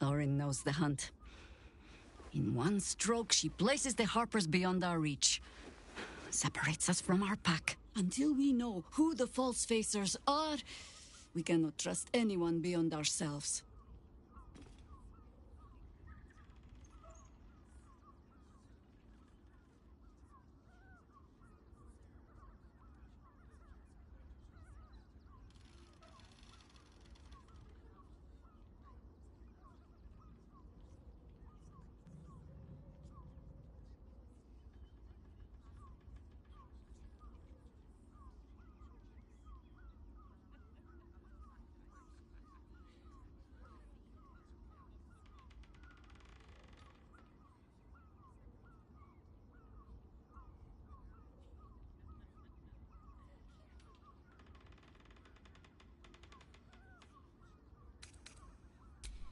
Lauren knows the hunt. In one stroke, she places the Harpers beyond our reach. Separates us from our pack. Until we know who the false facers are, we cannot trust anyone beyond ourselves.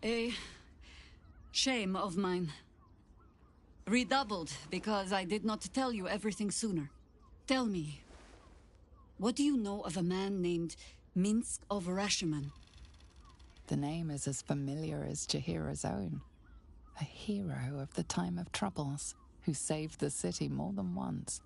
A shame of mine. Redoubled because I did not tell you everything sooner. Tell me, what do you know of a man named Minsk of Rashiman? The name is as familiar as Jahira's own. A hero of the time of troubles, who saved the city more than once.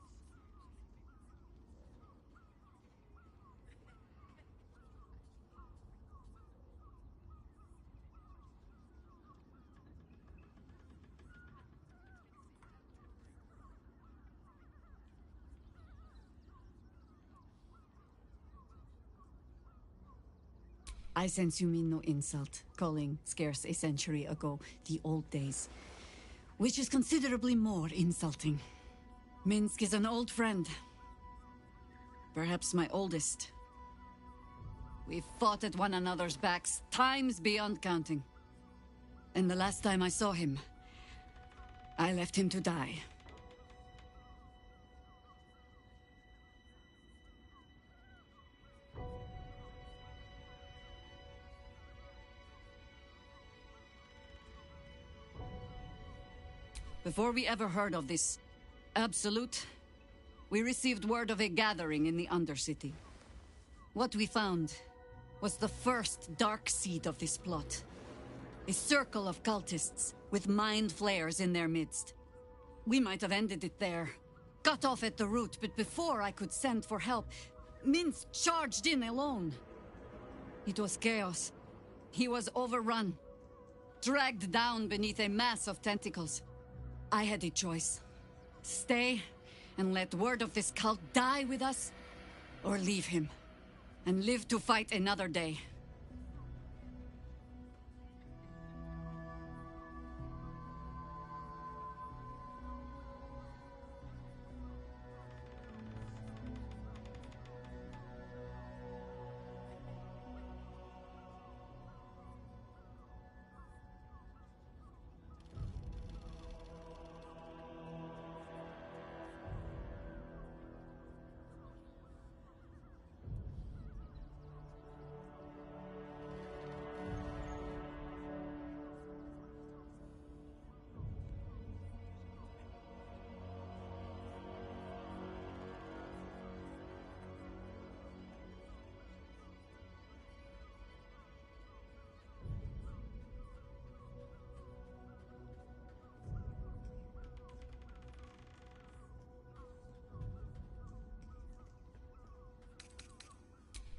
I sense you mean no insult, calling scarce a century ago the old days, which is considerably more insulting. Minsk is an old friend. Perhaps my oldest. We've fought at one another's backs, times beyond counting. And the last time I saw him, I left him to die. Before we ever heard of this Absolute, we received word of a gathering in the Undercity. What we found was the first dark seed of this plot. A circle of cultists with mind flayers in their midst. We might have ended it there, cut off at the root, but before I could send for help, Minsk charged in alone. It was chaos. He was overrun, dragged down beneath a mass of tentacles. I had a choice. Stay and let word of this cult die with us, or leave him and live to fight another day.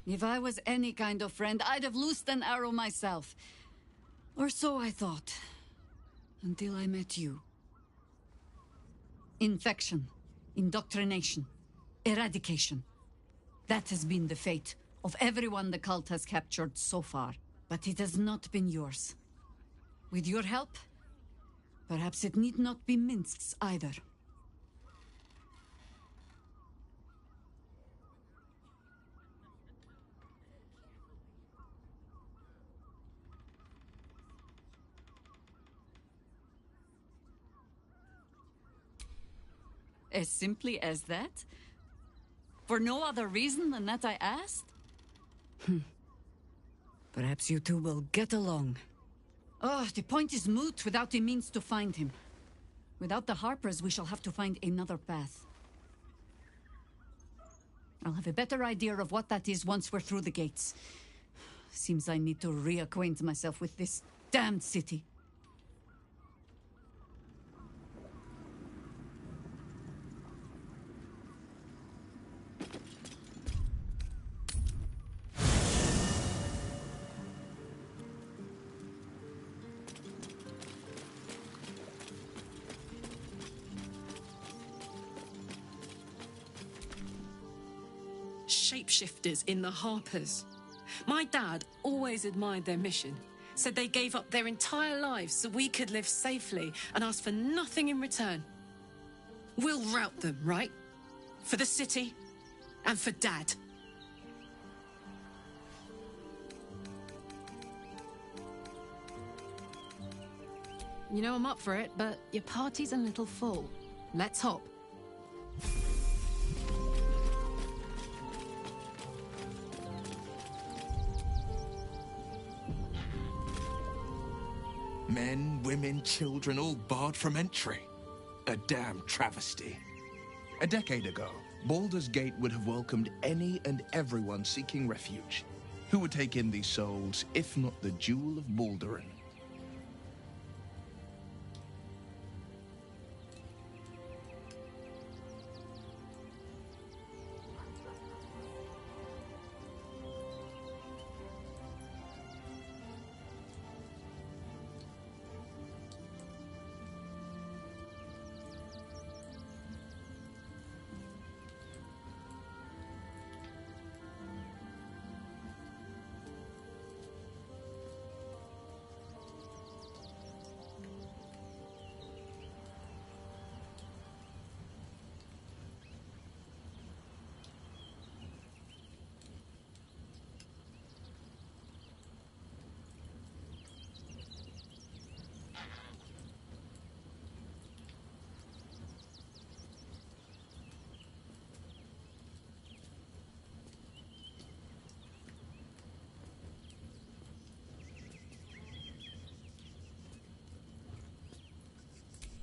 If I was any kind of friend, I'd have loosed an arrow myself. Or so I thought. Until I met you. Infection, indoctrination, eradication. That has been the fate of everyone the cult has captured so far. But it has not been yours. With your help, perhaps it need not be Minsk's either. As simply as that? For no other reason than that I asked? Perhaps you two will get along. Oh, the point is moot without the means to find him. Without the Harpers, we shall have to find another path. I'll have a better idea of what that is once we're through the gates. Seems I need to reacquaint myself with this damned city. Shapeshifters in the Harpers. My dad always admired their mission. Said they gave up their entire lives so we could live safely and asked for nothing in return. We'll rout them, right? For the city and for Dad. You know I'm up for it, but your party's a little full. Let's hop. Men, women, children, all barred from entry. A damn travesty. A decade ago, Baldur's Gate would have welcomed any and everyone seeking refuge. Who would take in these souls, if not the Jewel of Balduran?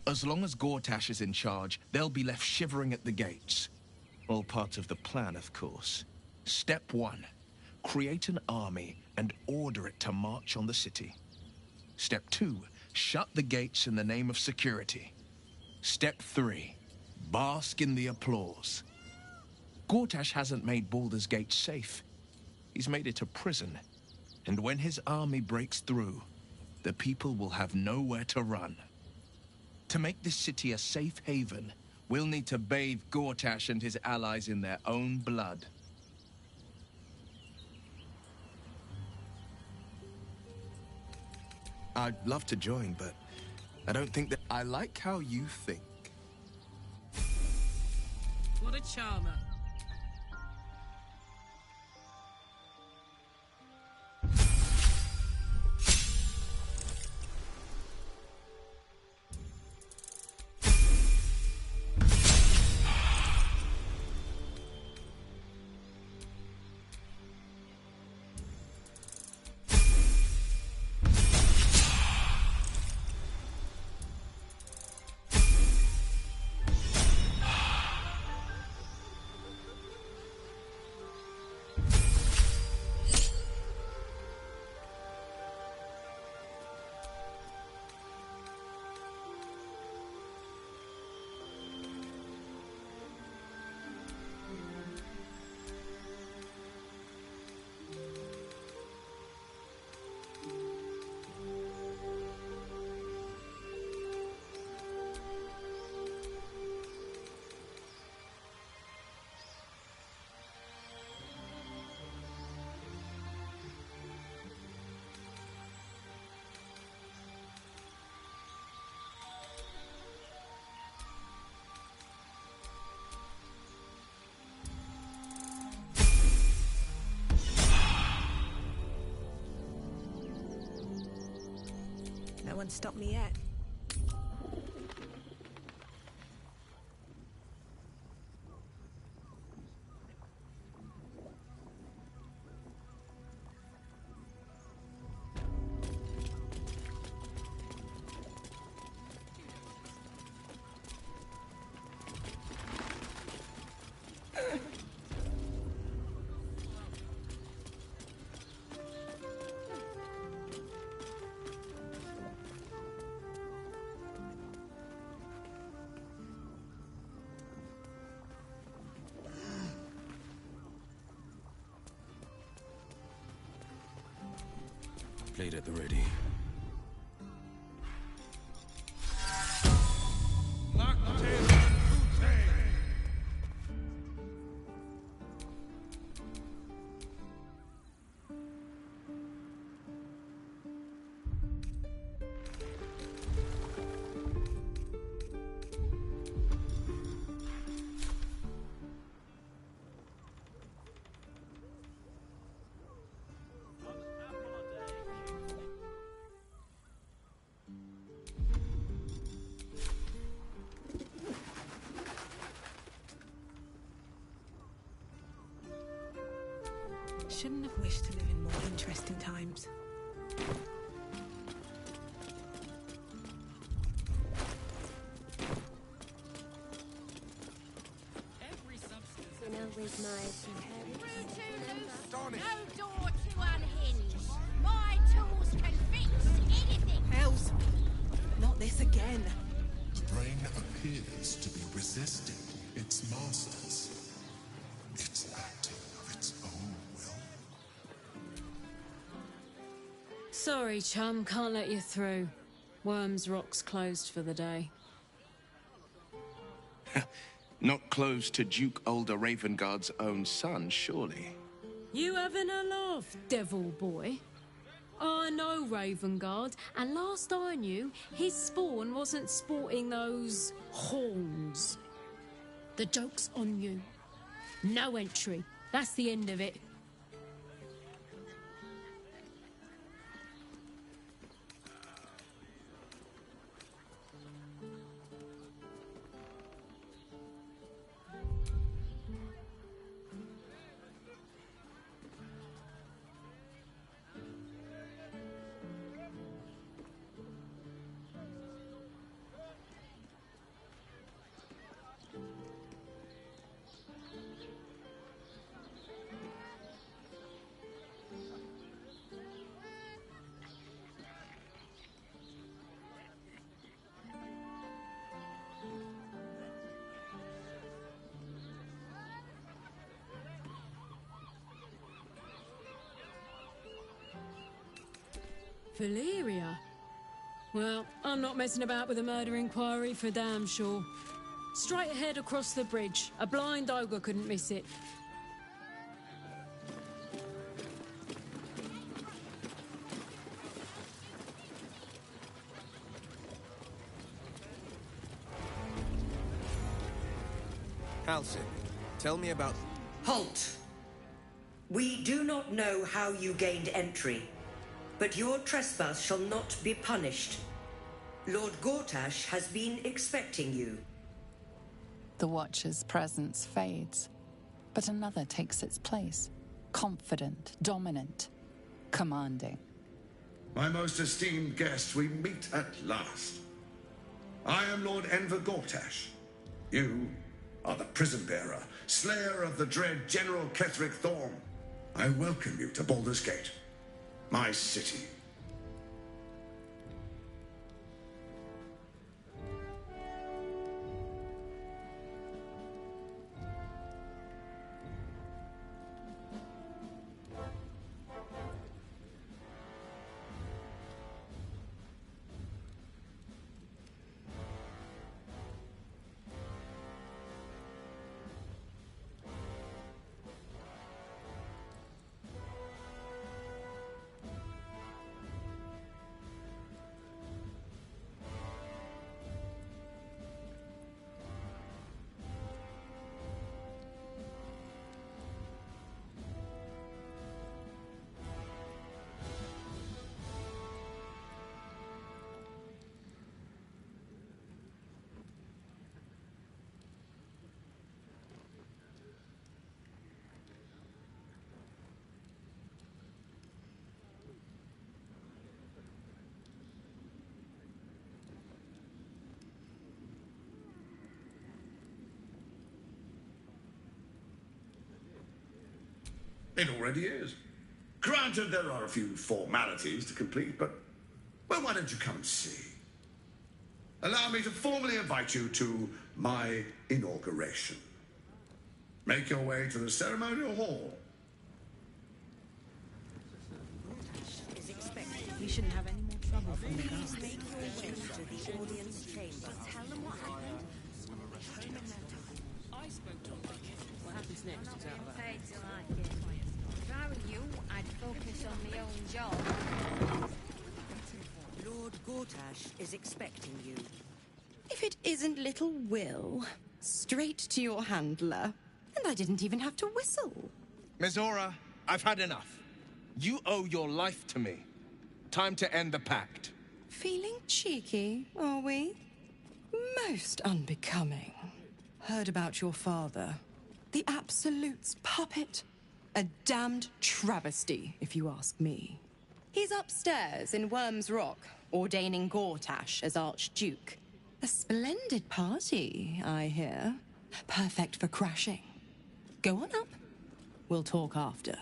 As long as Gortash is in charge, they'll be left shivering at the gates. All part of the plan, of course. Step 1. Create an army and order it to march on the city. Step 2. Shut the gates in the name of security. Step 3. Bask in the applause. Gortash hasn't made Baldur's Gate safe. He's made it a prison. And when his army breaks through, the people will have nowhere to run. To make this city a safe haven, we'll need to bathe Gortash and his allies in their own blood. I'd love to join, but I don't think that... I like how you think. What a charmer. No one stopped me yet. Blade at the ready. Shouldn't have wished to live in more interesting times. With my No door to unhinge. My tools can fix anything. Hells! Not this again. Brain appears to be resisting its masters. It's acting of its own will. Sorry, chum, can't let you through. Worms Rock's closed for the day. Not close to Duke Older Ravengard's own son, surely. You having a laugh, devil boy? I know Ravengard, and last I knew, his spawn wasn't sporting those horns. The joke's on you. No entry. That's the end of it. Valyria? Well, I'm not messing about with a murder inquiry for damn sure. Straight ahead across the bridge. A blind ogre couldn't miss it. Halsin, tell me about... Halt! We do not know how you gained entry, but your trespass shall not be punished. Lord Gortash has been expecting you. The Watcher's presence fades, but another takes its place. Confident, dominant, commanding. My most esteemed guest, we meet at last. I am Lord Enver Gortash. You are the prison bearer, slayer of the dread General Ketheric Thorm. I welcome you to Baldur's Gate, my city. It already is. Granted, there are a few formalities to complete, but... well, why don't you come and see? Allow me to formally invite you to my inauguration. Make your way to the ceremonial hall. Is expected. shouldn't have any more trouble from the guards. Make your way to the audience chamber. Tell them what happened. What happens next is out of that. Paid to like it. If I were you, I'd focus on my own job. Lord Gortash is expecting you. If it isn't little Will, straight to your handler. And I didn't even have to whistle. Mizora, I've had enough. You owe your life to me. Time to end the pact. Feeling cheeky, are we? Most unbecoming. Heard about your father. The Absolute's puppet. A damned travesty, if you ask me. He's upstairs in Worm's Rock, ordaining Gortash as Archduke. A splendid party, I hear. Perfect for crashing. Go on up. We'll talk after.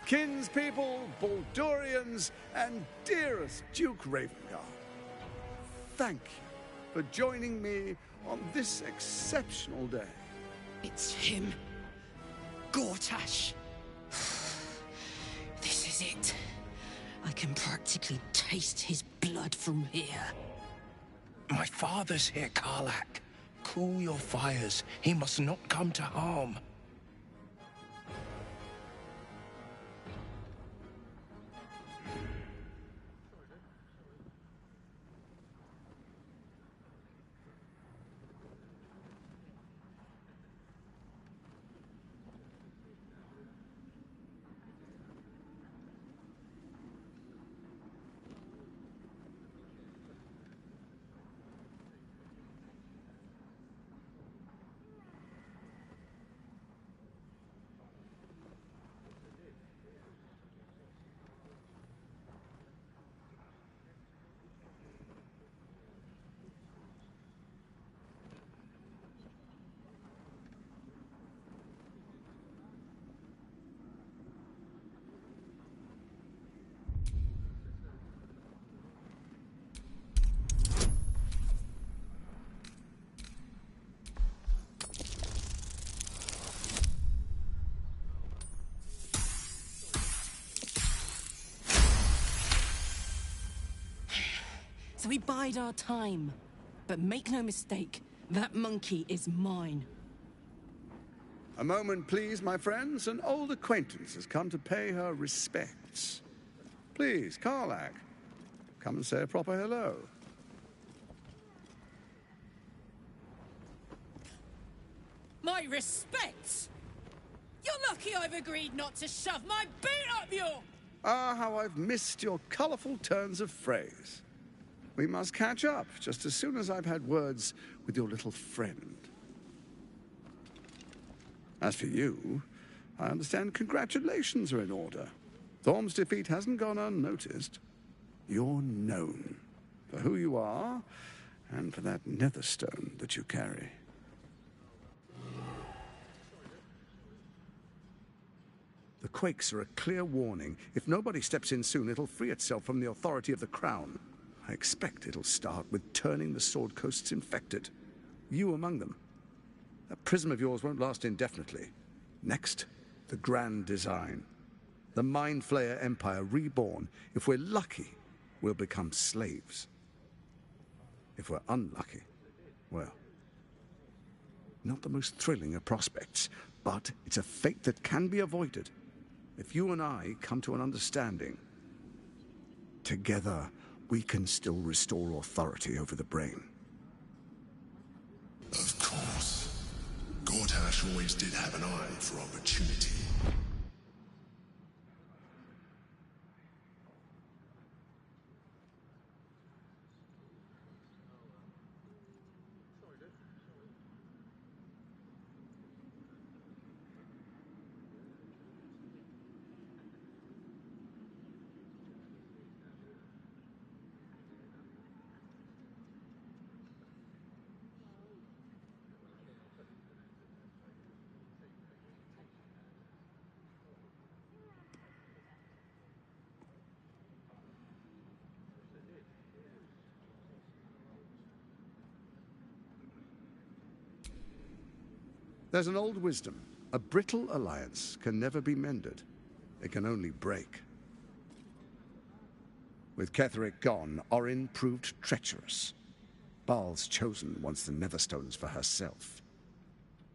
Kinspeople, Baldurians, and dearest Duke Ravengard, thank you for joining me on this exceptional day. It's him. Gortash. This is it. I can practically taste his blood from here. My father's here, Karlak. Cool your fires. He must not come to harm. So we bide our time. But make no mistake, that monkey is mine. A moment, please, my friends. An old acquaintance has come to pay her respects. Please, Karlak, come and say a proper hello. My respects! You're lucky I've agreed not to shove my boot up your... Ah, how I've missed your colourful turns of phrase. We must catch up just as soon as I've had words with your little friend. As for you, I understand congratulations are in order. Thorm's defeat hasn't gone unnoticed. You're known for who you are and for that netherstone that you carry. The quakes are a clear warning. If nobody steps in soon, it'll free itself from the authority of the Crown. I expect it'll start with turning the Sword Coasts infected. You among them. That prism of yours won't last indefinitely. Next, the grand design. The Mind Flayer Empire reborn. If we're lucky, we'll become slaves. If we're unlucky, well, not the most thrilling of prospects, but it's a fate that can be avoided. If you and I come to an understanding, together we can still restore authority over the brain. Of course. Gortash always did have an eye for opportunity. There's an old wisdom. A brittle alliance can never be mended. It can only break. With Ketheric gone, Orin proved treacherous. Baal's chosen wants the Netherstones for herself.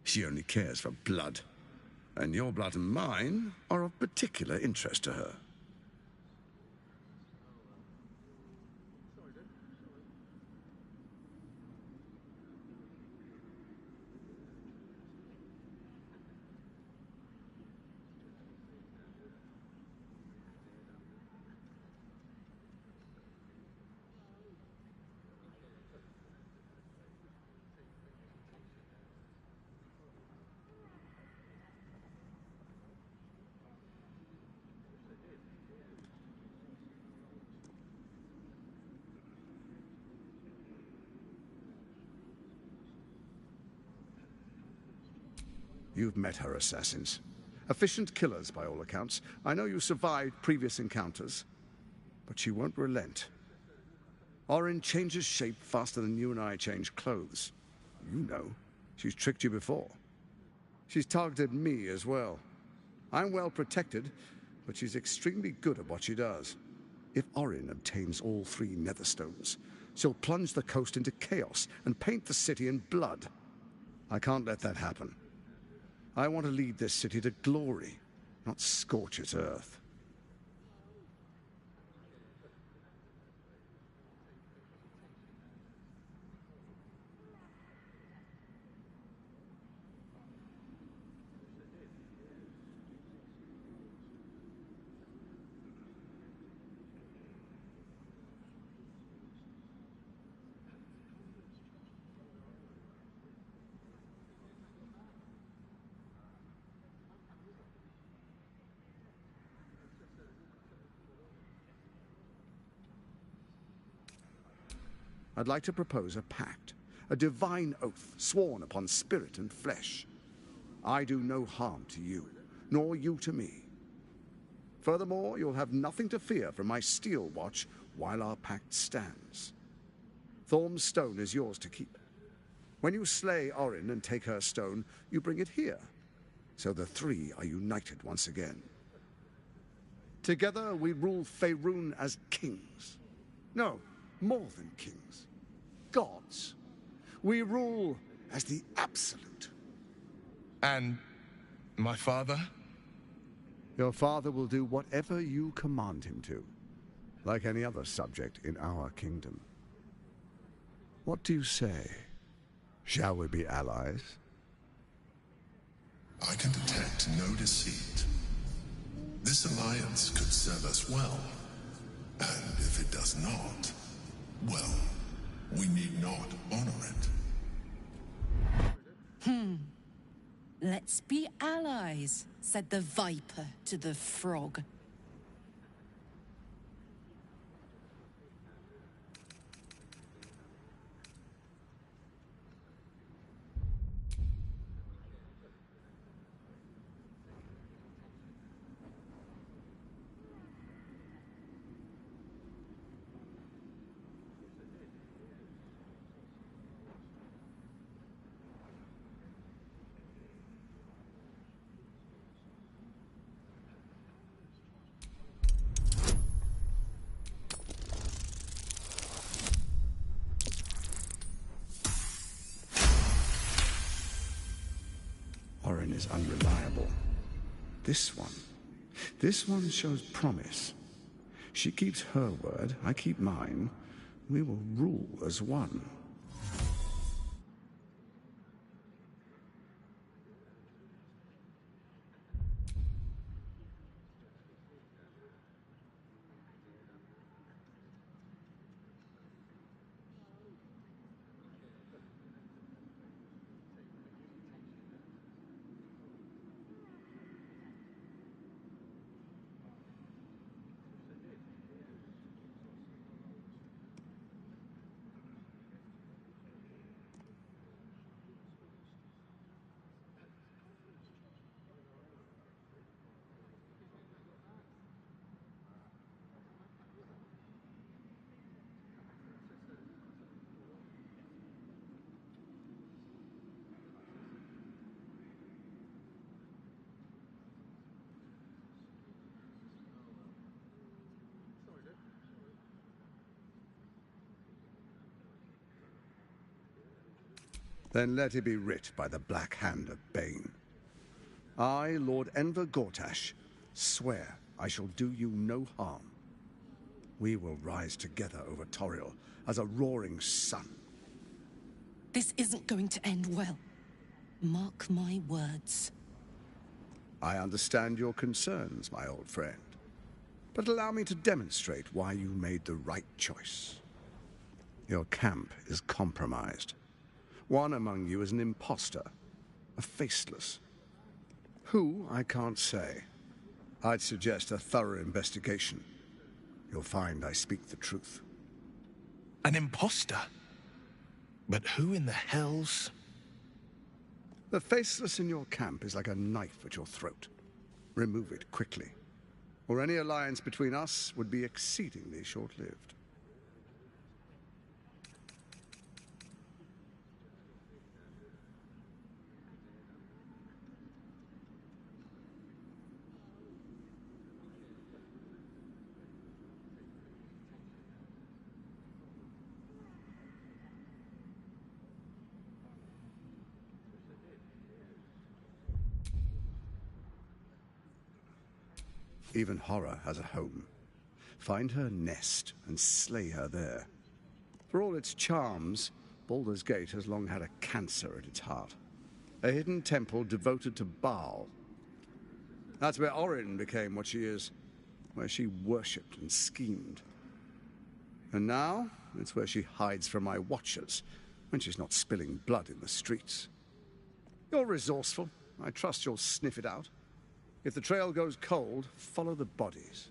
She only cares for blood. And your blood and mine are of particular interest to her. You've met her assassins. Efficient killers, by all accounts. I know you survived previous encounters, but she won't relent. Orin changes shape faster than you and I change clothes. You know, she's tricked you before. She's targeted me as well. I'm well protected, but she's extremely good at what she does. If Orin obtains all 3 Netherstones, she'll plunge the coast into chaos and paint the city in blood. I can't let that happen. I want to lead this city to glory, not scorch its earth. I'd like to propose a pact, a divine oath sworn upon spirit and flesh. I do no harm to you, nor you to me. Furthermore, you'll have nothing to fear from my steel watch while our pact stands. Thorm's stone is yours to keep. When you slay Orin and take her stone, you bring it here, so the 3 are united once again. Together we rule Faerun as kings. No, more than kings. Gods. We rule as the absolute. And my father? Your father will do whatever you command him to, like any other subject in our kingdom. What do you say? Shall we be allies? I can detect no deceit. This alliance could serve us well. And if it does not, well, we need not honor it. Let's be allies, said the viper to the frog. Orin is unreliable. This one shows promise. She keeps her word, I keep mine. We will rule as one. Then let it be writ by the black hand of Bane. I, Lord Enver Gortash, swear I shall do you no harm. We will rise together over Toriel as a roaring sun. This isn't going to end well. Mark my words. I understand your concerns, my old friend. But allow me to demonstrate why you made the right choice. Your camp is compromised. One among you is an imposter, a faceless. Who, I can't say. I'd suggest a thorough investigation. You'll find I speak the truth. An imposter? But who in the hells? The faceless in your camp is like a knife at your throat. Remove it quickly, or any alliance between us would be exceedingly short-lived. Even horror has a home. Find her nest and slay her there. For all its charms, Baldur's Gate has long had a cancer at its heart. A hidden temple devoted to Baal. That's where Orin became what she is, where she worshipped and schemed. And now, it's where she hides from my watchers, when she's not spilling blood in the streets. You're resourceful. I trust you'll sniff it out. If the trail goes cold, follow the bodies.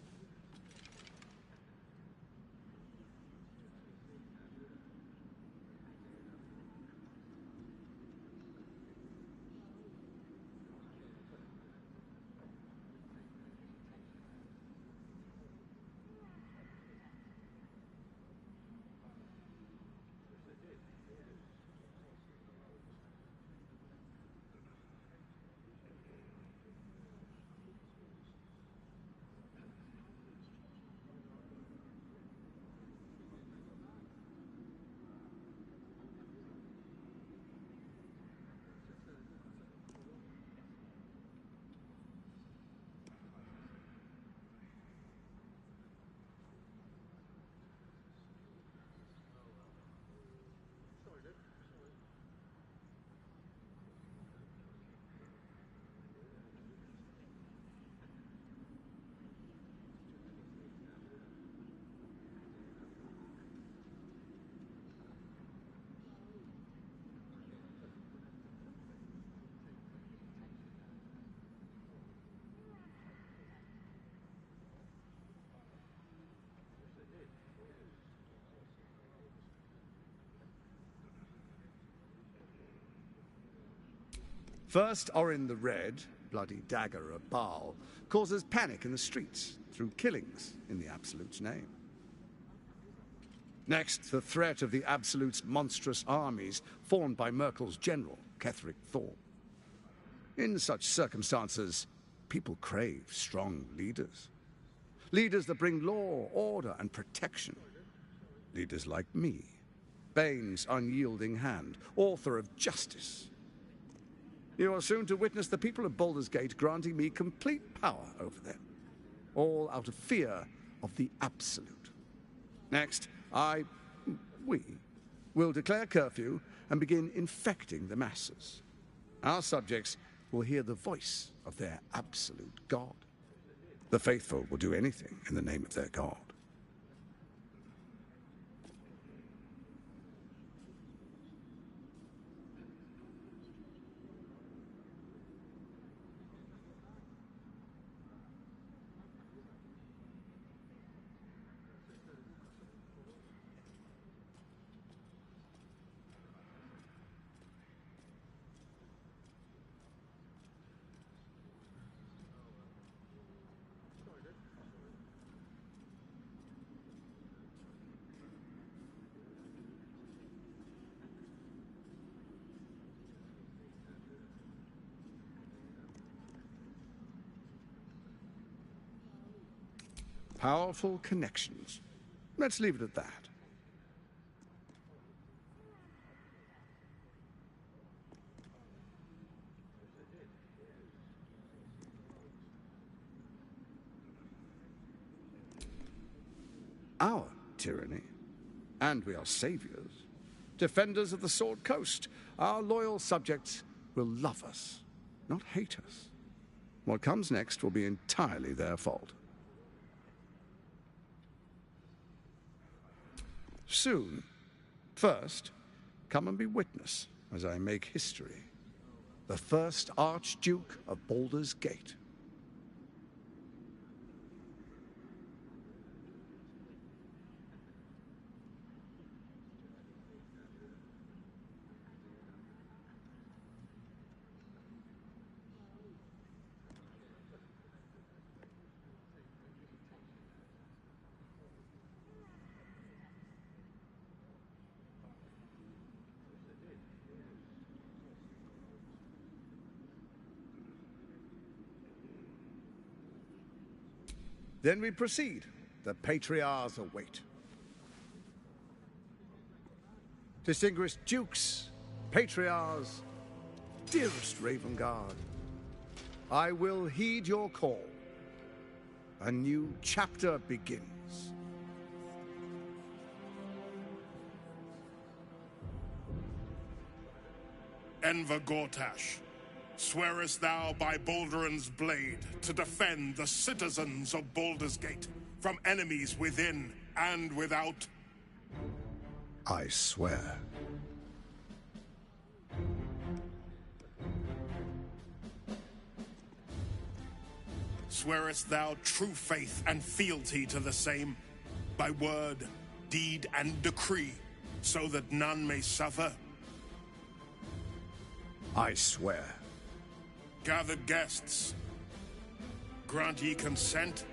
First, Orin the Red, bloody dagger of Baal, causes panic in the streets through killings in the Absolute's name. Next, the threat of the Absolute's monstrous armies formed by Merkel's general, Ketheric Thor. In such circumstances, people crave strong leaders. Leaders that bring law, order, and protection. Leaders like me, Bane's unyielding hand, author of justice. You are soon to witness the people of Baldur's Gate granting me complete power over them, all out of fear of the Absolute. Next, we will declare curfew and begin infecting the masses. Our subjects will hear the voice of their absolute God. The faithful will do anything in the name of their God. Powerful connections. Let's leave it at that. our tyranny. And we are saviors, defenders of the Sword Coast. Our loyal subjects will love us, not hate us. What comes next will be entirely their fault. Soon. First, come and be witness as I make history. The first Archduke of Baldur's Gate. Then we proceed. The patriarchs await. Distinguished dukes, patriarchs, dearest Ravengard, I will heed your call. A new chapter begins. Enver Gortash, swearest thou by Balduran's blade to defend the citizens of Baldur's Gate from enemies within and without? I swear. Swearest thou true faith and fealty to the same, by word, deed, and decree, so that none may suffer? I swear. Gathered guests, grant ye consent?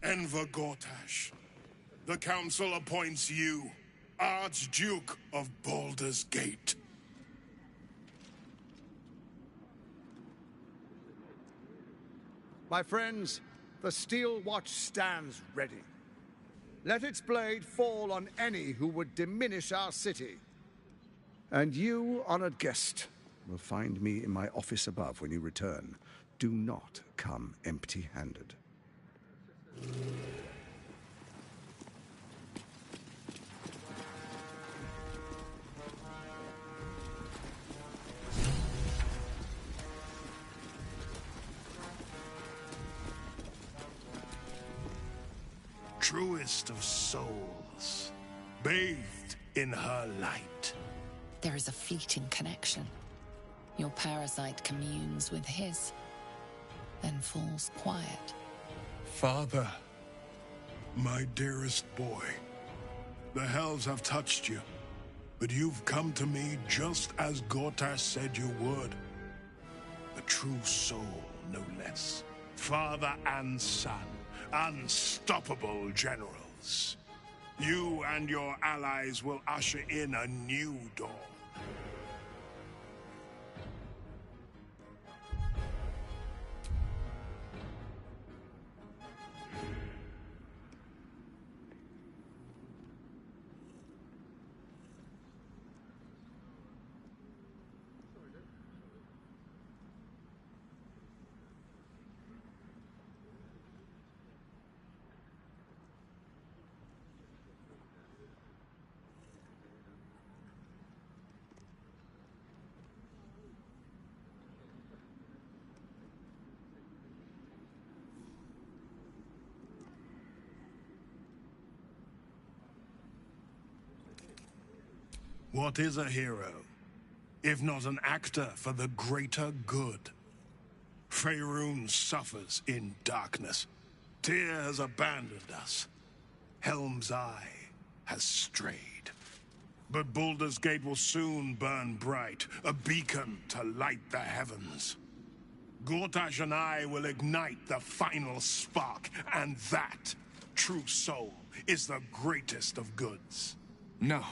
Enver Gortash, the Council appoints you Archduke of Baldur's Gate. My friends, the Steel Watch stands ready. Let its blade fall on any who would diminish our city. And you, honored guest, will find me in my office above when you return. Do not come empty-handed. Truest of souls, bathed in her light. There is a fleeting connection. Your parasite communes with his, then falls quiet. Father, my dearest boy, the hells have touched you, but you've come to me just as Gortash said you would. A true soul, no less. Father and son, unstoppable generals. You and your allies will usher in a new dawn. What is a hero, if not an actor for the greater good? Faerun suffers in darkness. Tyr has abandoned us. Helm's Eye has strayed. But Baldur's Gate will soon burn bright, a beacon to light the heavens. Gortash and I will ignite the final spark, and that, true soul, is the greatest of goods. No.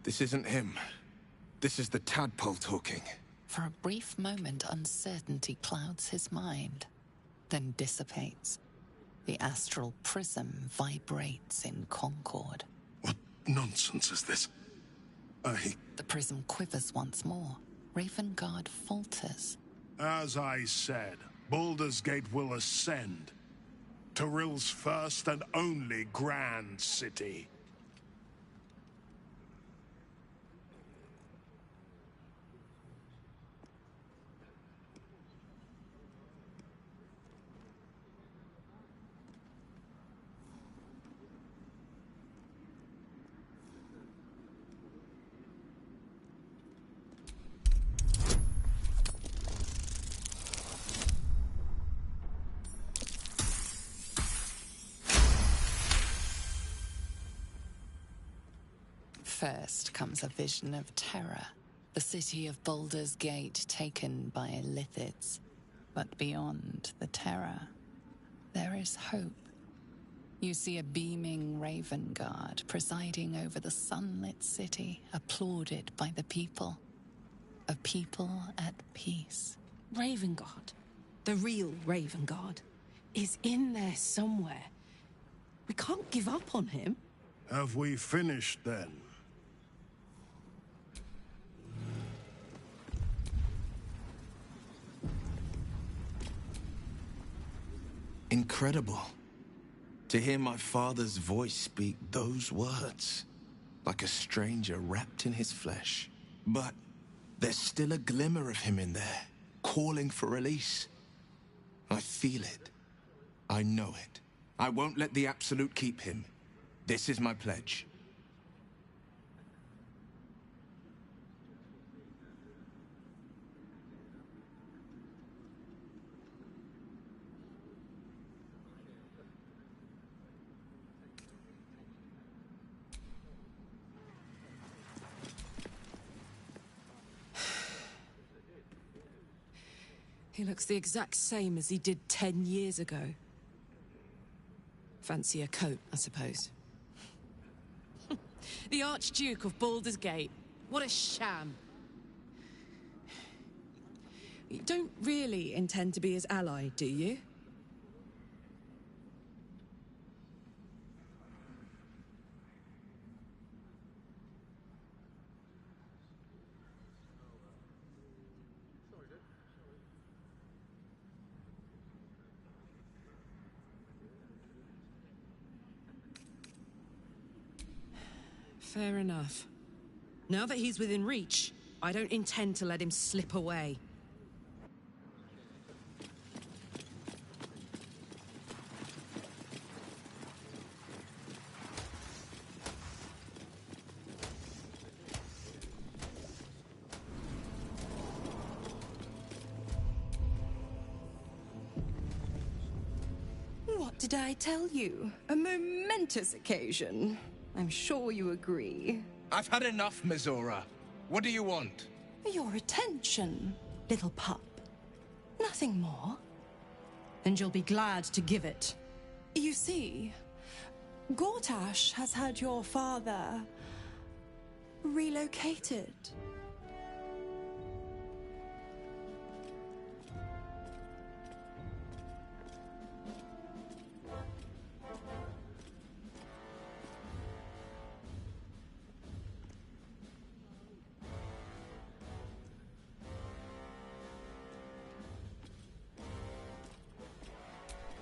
This isn't him. This is the tadpole talking. For a brief moment, uncertainty clouds his mind, then dissipates. The astral prism vibrates in concord. What nonsense is this? The prism quivers once more. Ravengard falters. As I said, Baldur's Gate will ascend. Tyrill's first and only grand city. First comes a vision of terror, the city of Baldur's Gate taken by Lithids. But beyond the terror, there is hope. You see a beaming Ravengard presiding over the sunlit city, applauded by the people. A people at peace. Ravengard, the real Ravengard, is in there somewhere. We can't give up on him. Have we finished then? Incredible. To hear my father's voice speak those words, like a stranger wrapped in his flesh. But there's still a glimmer of him in there, calling for release. I feel it. I know it. I won't let the Absolute keep him. This is my pledge. He looks the exact same as he did 10 years ago. Fancy a coat, I suppose. The Archduke of Baldur's Gate. What a sham. You don't really intend to be his ally, do you? Fair enough. Now that he's within reach, I don't intend to let him slip away. What did I tell you? A momentous occasion. I'm sure you agree. I've had enough, Mizora. What do you want? Your attention, little pup. Nothing more. And you'll be glad to give it. You see, Gortash has had your father relocated.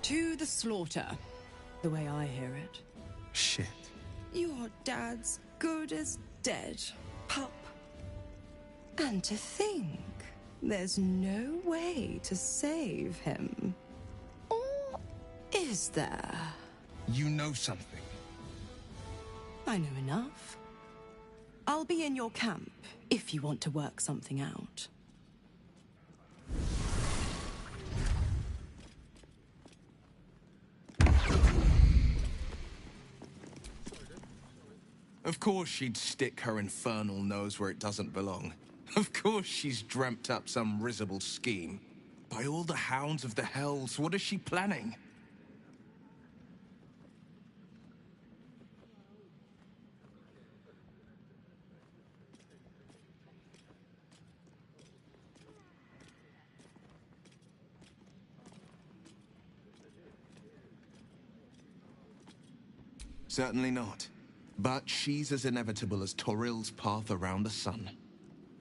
To the slaughter, the way I hear it. Shit. Your dad's good as dead, pup. And to think, there's no way to save him. Or is there? You know something. I know enough. I'll be in your camp if you want to work something out. Of course she'd stick her infernal nose where it doesn't belong. Of course she's dreamt up some risible scheme. By all the hounds of the hells, what is she planning? Certainly not. But she's as inevitable as Torril's path around the sun.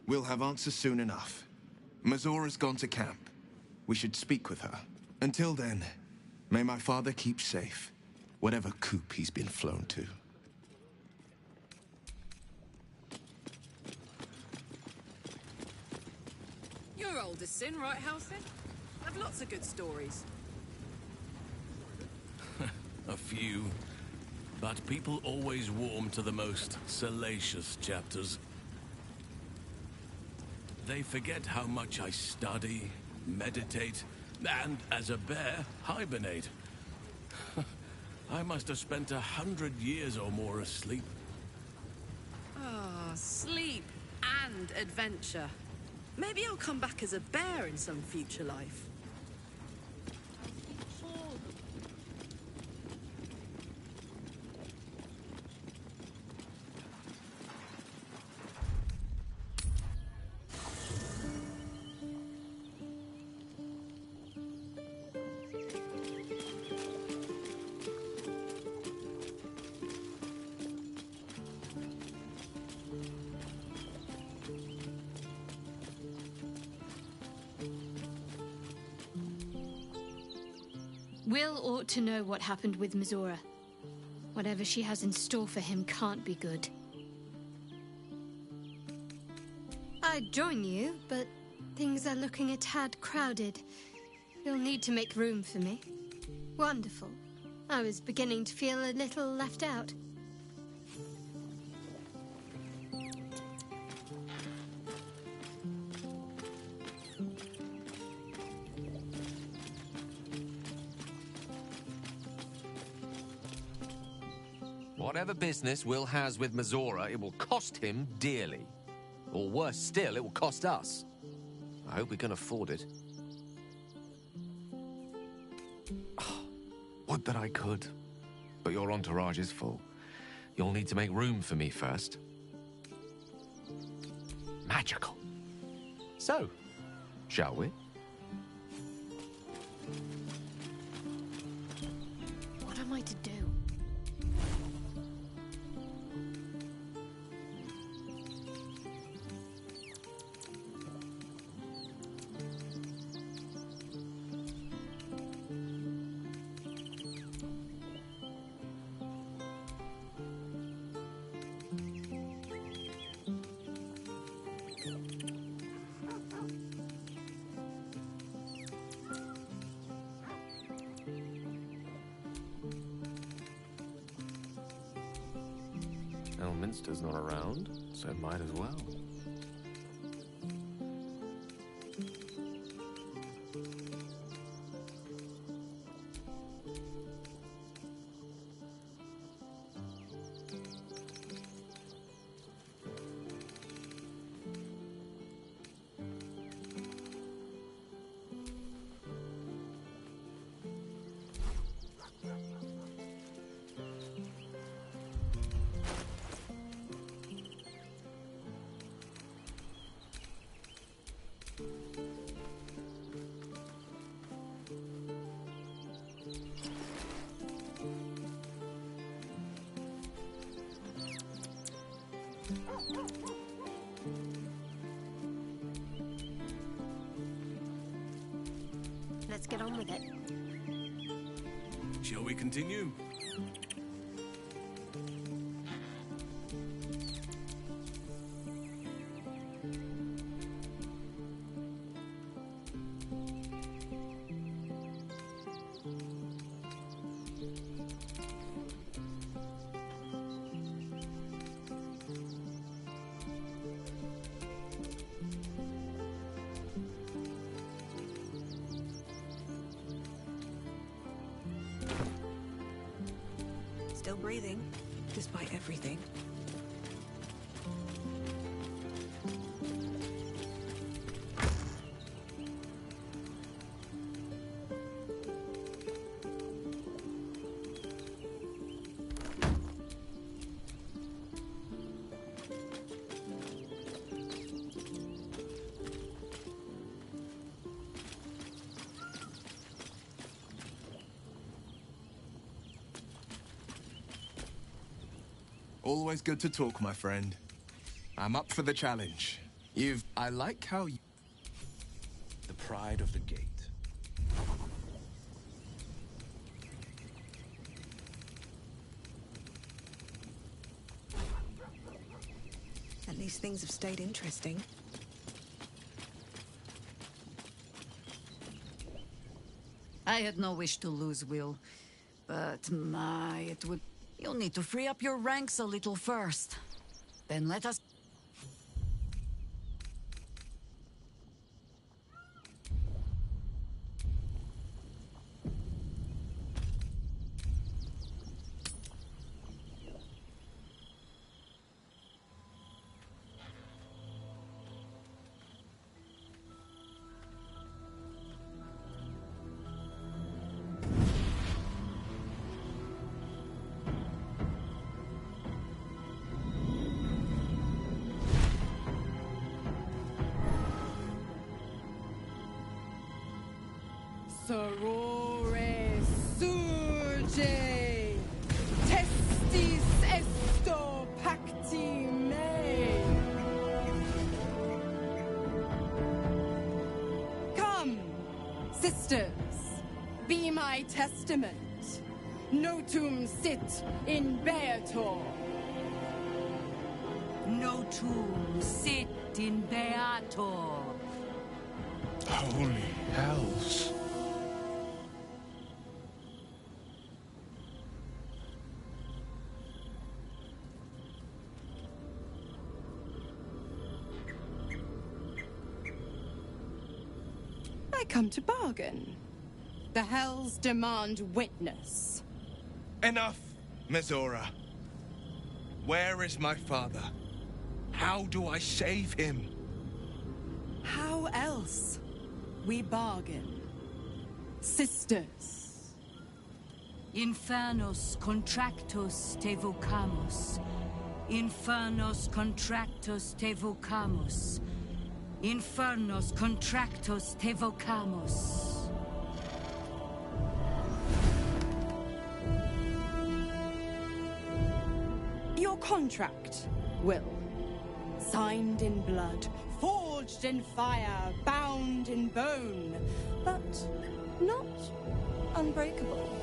We'll have answers soon enough. Mazora's gone to camp. We should speak with her. Until then, may my father keep safe, whatever coop he's been flown to. You're old as sin, right, Halsin? I've lots of good stories. A few. But people always warm to the most salacious chapters. They forget how much I study, meditate, and, as a bear, hibernate. I must have spent 100 years or more asleep. Ah, sleep and adventure. Maybe I'll come back as a bear in some future life. Will ought to know what happened with Mizora. Whatever she has in store for him can't be good. I'd join you, but things are looking a tad crowded. You'll need to make room for me. Wonderful. I was beginning to feel a little left out. Whatever business Will has with Mizora, it will cost him dearly. Or worse still, it will cost us. I hope we can afford it. Would that I could. But your entourage is full. You'll need to make room for me first. Magical. So, shall we? What am I to do? Elminster's not around, so might as well. Let's get on with it. Shall we continue? Still breathing, despite everything. Always good to talk, my friend. I'm up for the challenge. I like how you... The pride of the gate. At least things have stayed interesting. I had no wish to lose Will, but it would... You'll need to free up your ranks a little first. Then let us... Sorore surge, testis esto pacti me. Come, sisters, be my testament. Notum sit in beator. Notum sit in beator. Holy hells. I come to bargain. The hells demand witness. Enough, Mizora. Where is my father? How do I save him? How else? We bargain. Sisters. Infernos contractus te vocamus. Infernos contractus te vocamus. Infernos contractus te vocamus. Your contract, Will. Signed in blood, forged in fire, bound in bone, but not unbreakable.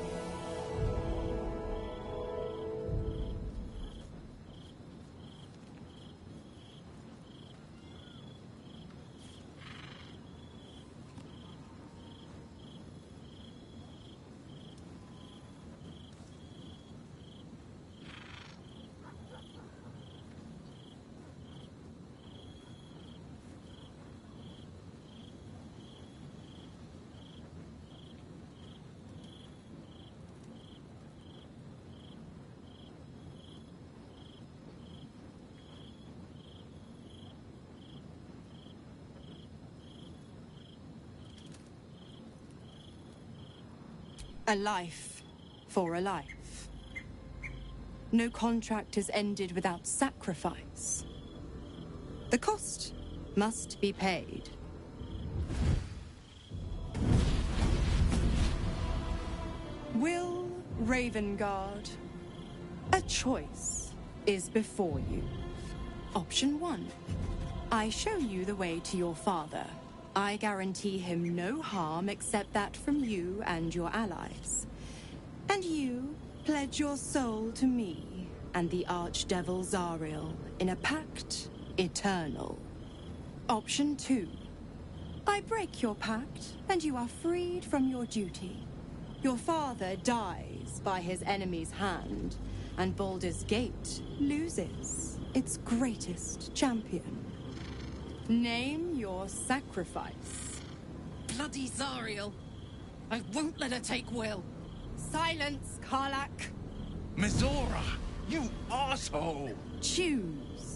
A life for a life. No contract is ended without sacrifice. The cost must be paid. Will Ravengard, a choice is before you. Option 1. I show you the way to your father. I guarantee him no harm except that from you and your allies. And you pledge your soul to me and the Archdevil Zariel in a pact eternal. Option 2. I break your pact and you are freed from your duty. Your father dies by his enemy's hand, and Baldur's Gate loses its greatest champion. Name your sacrifice. Bloody Zariel. I won't let her take Will. Silence, Karlak. Mizora, you asshole! Choose.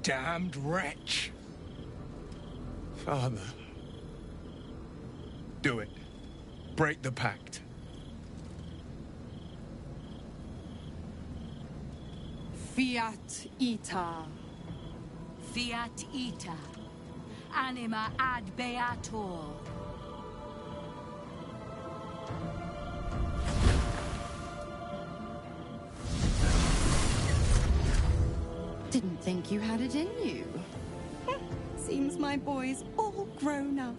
damned wretch! Father. Do it. Break the pact. Fiat ita. Fiat ita. Anima ad beator. Didn't think you had it in you. Seems my boy's all grown up.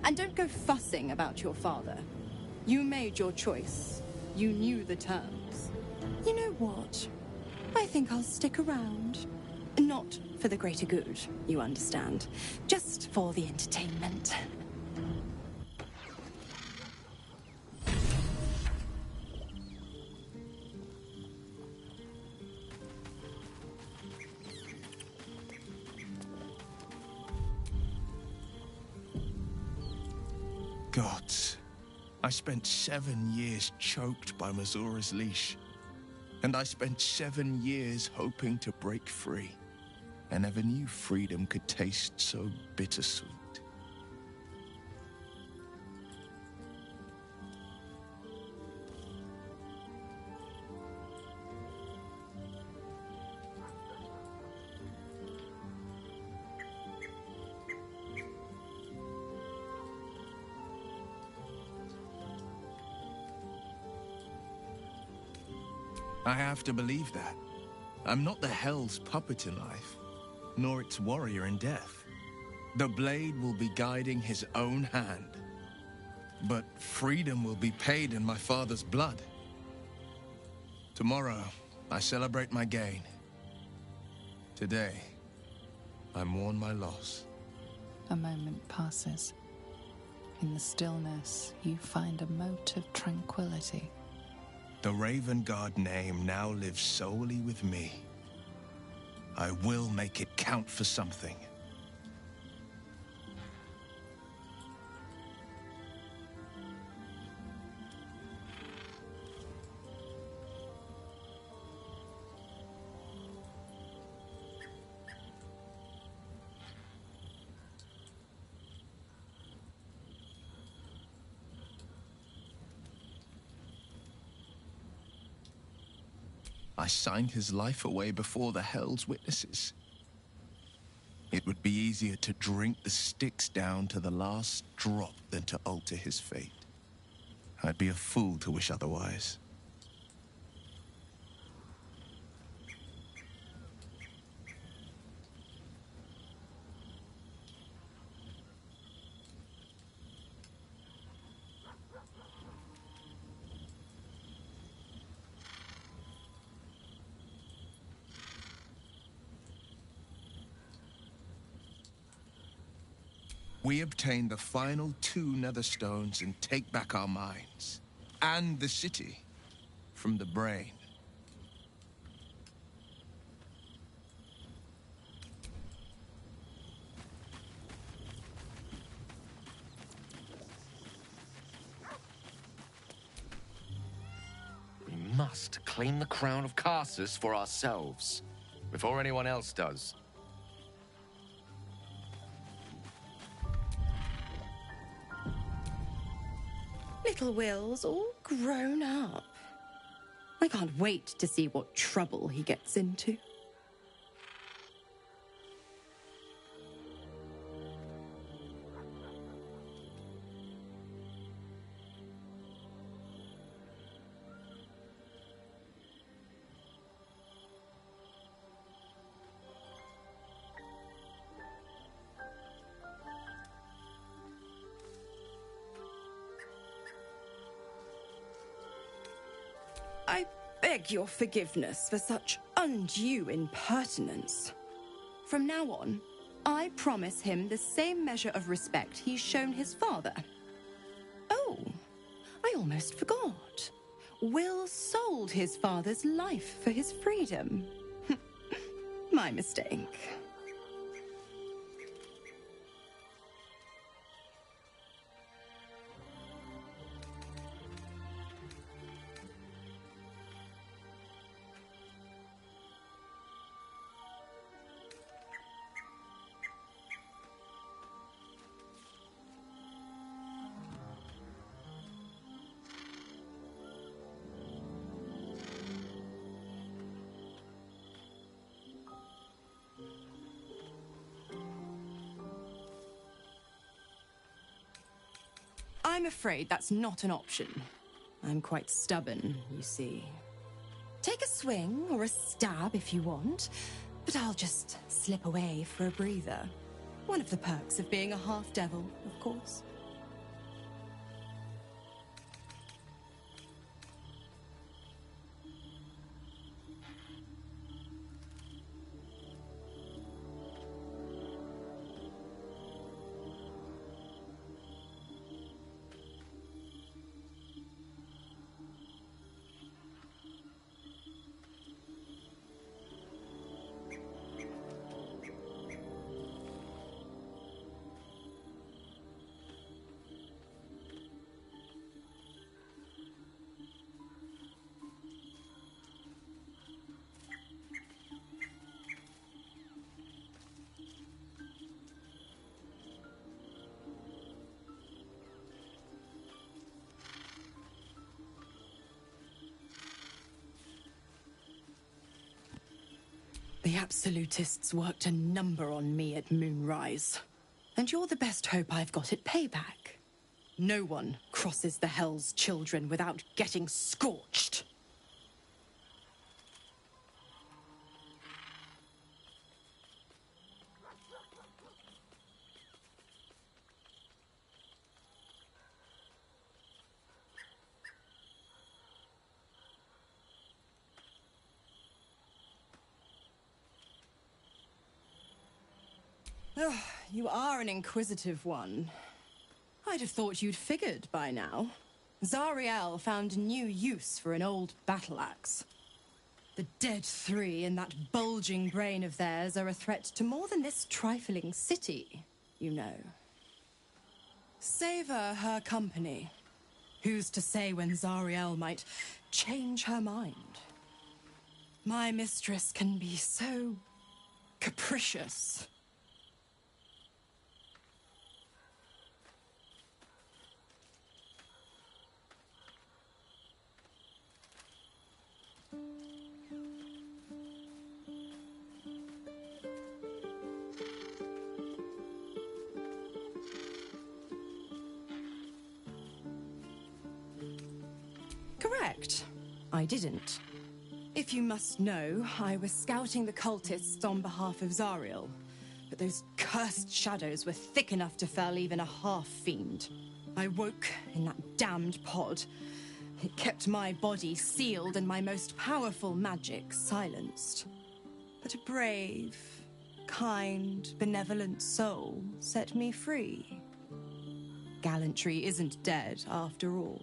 And don't go fussing about your father. You made your choice. You knew the terms. You know what? I think I'll stick around. Not for the greater good, you understand. Just for the entertainment. Gods, I spent 7 years choked by Mazora's leash. And I spent 7 years hoping to break free. I never knew freedom could taste so bittersweet. I have to believe that. I'm not the Hell's puppet in life, nor its warrior in death. The blade will be guiding his own hand. But freedom will be paid in my father's blood. Tomorrow, I celebrate my gain. Today, I mourn my loss. A moment passes. In the stillness, you find a mote of tranquility. The Raven Guard name now lives solely with me. I will make it count for something. I signed his life away before the Hell's witnesses. It would be easier to drink the Styx down to the last drop than to alter his fate. I'd be a fool to wish otherwise. We obtain the final 2 Netherstones and take back our minds. And the city. From the brain. We must claim the crown of Karsus for ourselves. Before anyone else does. Little Will's all grown up. I can't wait to see what trouble he gets into. I beg your forgiveness for such undue impertinence. From now on, I promise him the same measure of respect he's shown his father. Oh, I almost forgot. Will sold his father's life for his freedom. My mistake. I'm afraid that's not an option. I'm quite stubborn, you see. Take a swing or a stab if you want, but I'll just slip away for a breather. One of the perks of being a half-devil, of course. The Absolutists worked a number on me at Moonrise. And you're the best hope I've got at payback. No one crosses the Hell's Children without getting scorched. Oh, you are an inquisitive one. I'd have thought you'd figured by now. Zariel found new use for an old battle axe. The dead three in that bulging brain of theirs are a threat to more than this trifling city, you know. Savor her company. Who's to say when Zariel might change her mind? My mistress can be so capricious. Correct. I didn't. If you must know, I was scouting the cultists on behalf of Zariel, but those cursed shadows were thick enough to fell even a half-fiend. I woke in that damned pod. It kept my body sealed and my most powerful magic silenced. But a brave, kind, benevolent soul set me free. Gallantry isn't dead after all.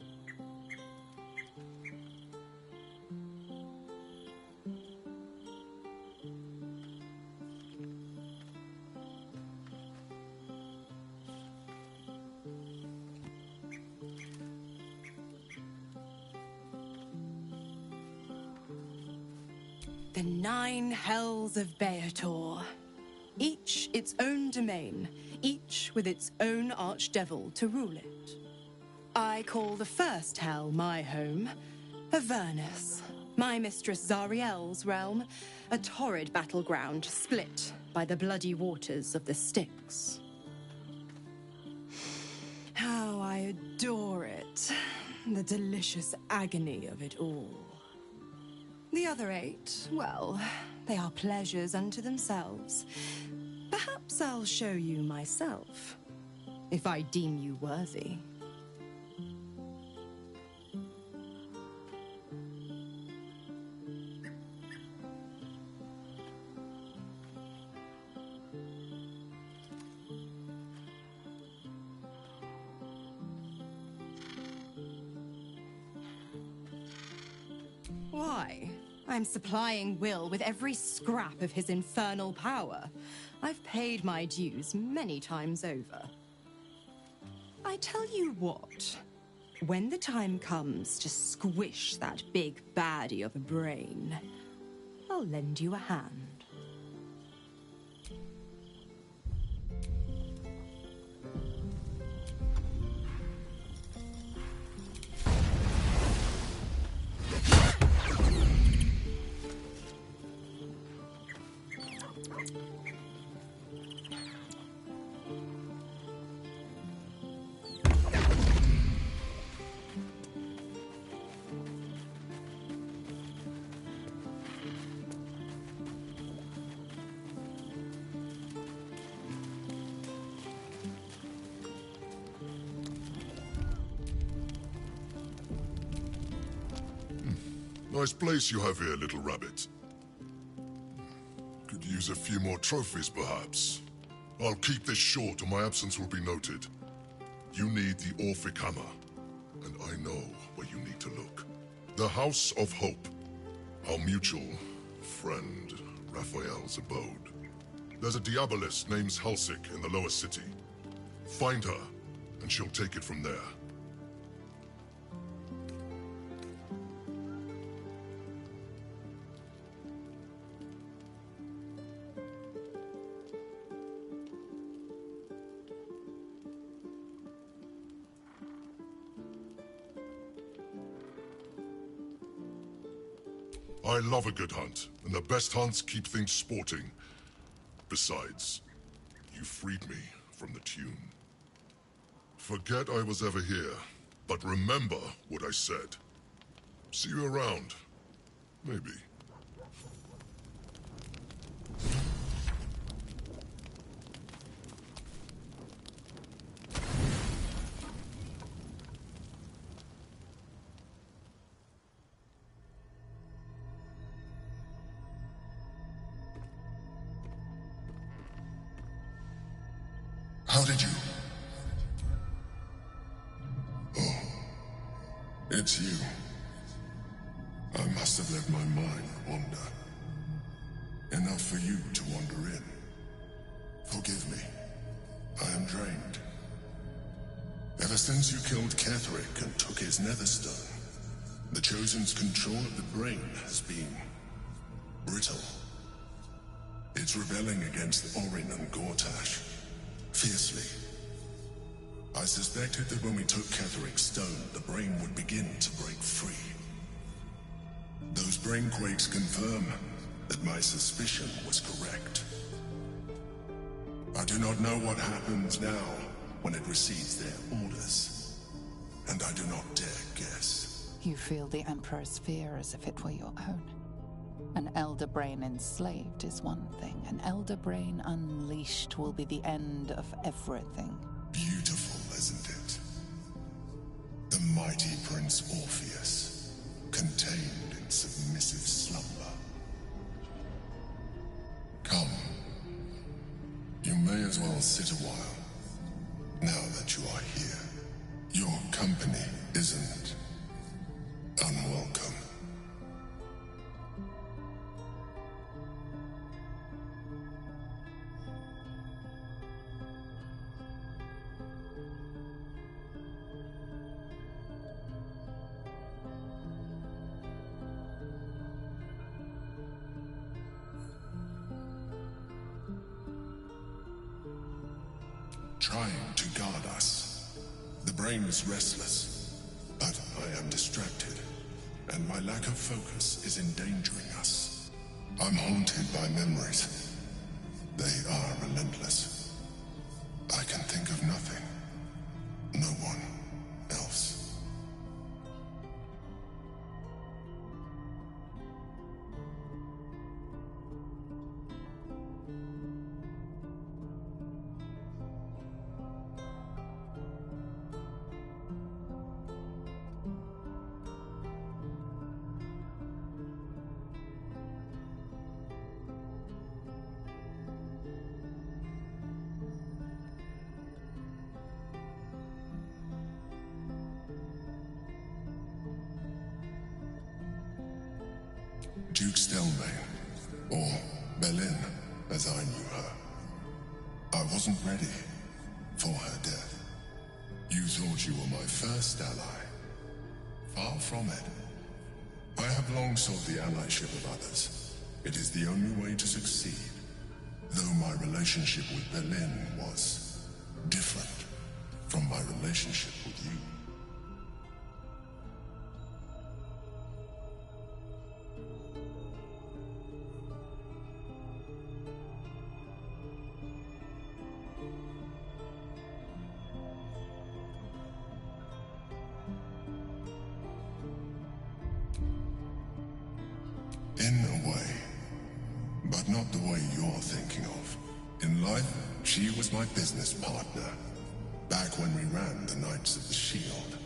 The 9 hells of Beator. Each its own domain, each with its own archdevil to rule it. I call the first hell my home, Avernus, my mistress Zariel's realm, a torrid battleground split by the bloody waters of the Styx. How I adore it, the delicious agony of it all. The other 8, well, they are pleasures unto themselves. Perhaps I'll show you myself, if I deem you worthy. Why? I'm supplying Will with every scrap of his infernal power. I've paid my dues many times over. I tell you what, when the time comes to squish that big baddie of a brain, I'll lend you a hand. Nice place you have here, little rabbit. Could use a few more trophies, perhaps. I'll keep this short or my absence will be noted. You need the Orphic Hammer, and I know where you need to look. The House of Hope, our mutual friend Raphael's abode. There's a Diabolist named Halsik in the lower city. Find her, and she'll take it from there. I love a good hunt, and the best hunts keep things sporting. Besides, you freed me from the tune. Forget I was ever here, but remember what I said. See you around. Maybe. How did you? Oh, it's you. I must have let my mind wander. Enough for you to wander in. Forgive me. I am drained. Ever since you killed Ketherick and took his netherstone, the Chosen's control of the brain has been brittle. It's rebelling against Orin and Gortash. Fiercely. I suspected that when we took Ketherick's stone, the brain would begin to break free. Those brain quakes confirm that my suspicion was correct. I do not know what happens now when it receives their orders, and I do not dare guess. You feel the Emperor's fear as if it were your own. An Elder Brain enslaved is one thing. An Elder Brain unleashed will be the end of everything. Beautiful, isn't it? The mighty Prince Orpheus, contained in submissive slumber. Come. You may as well sit a while, now that you are here. Your company isn't unwelcome. Trying to guard us. The brain is restless, but I am distracted, and my lack of focus is endangering us. I'm haunted by memories. They are relentless. I can think of nothing. No one else. Duke Stelmane, or Belin, as I knew her. I wasn't ready for her death. You thought you were my first ally. Far from it. I have long sought the allyship of others. It is the only way to succeed. Though my relationship with Belin was different from my relationship with you. In a way, but not the way you're thinking of. In life, she was my business partner, back when we ran the Knights of the Shield.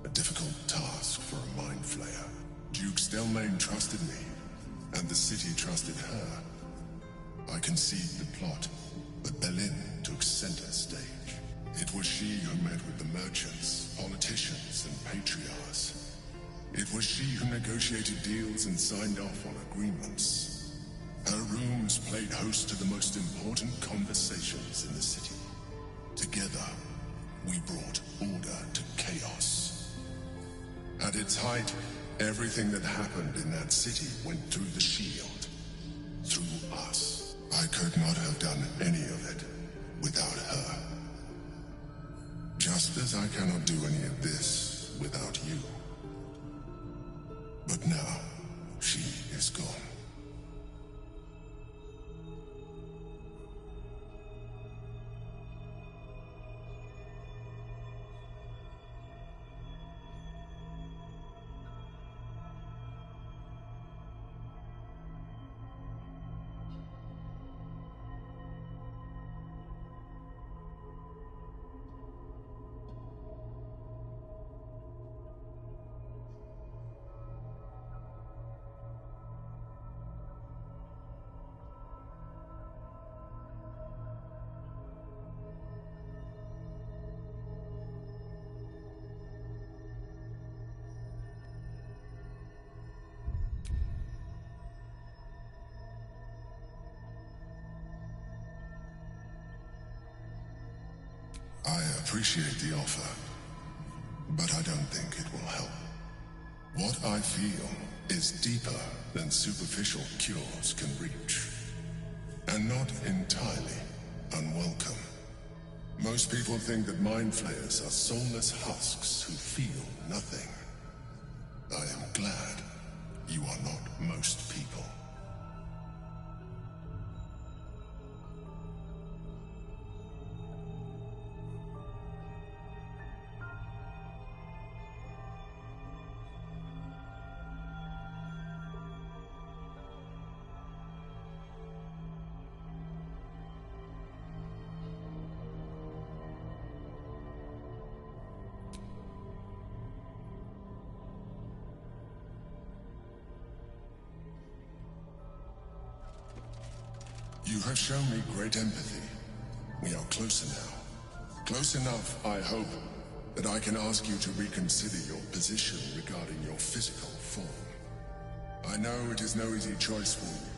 A difficult task for a mind flayer. Duke Stelmane trusted me, and the city trusted her. I conceived the plot, but Belin took center stage. It was she who met with the merchants, politicians, and patriarchs. It was she who negotiated deals and signed off on agreements. Her rooms played host to the most important conversations in the city. Together, we brought order to chaos. At its height, everything that happened in that city went through the shield. Through us. I could not have done any of it without her. Just as I cannot do any of this without you. But now, she is gone. I appreciate the offer, but I don't think it will help. What I feel is deeper than superficial cures can reach, and not entirely unwelcome. Most people think that mind flayers are soulless husks who feel nothing. I am glad you are not most people. You have shown me great empathy. We are closer now. Close enough, I hope, that I can ask you to reconsider your position regarding your physical form. I know it is no easy choice for you,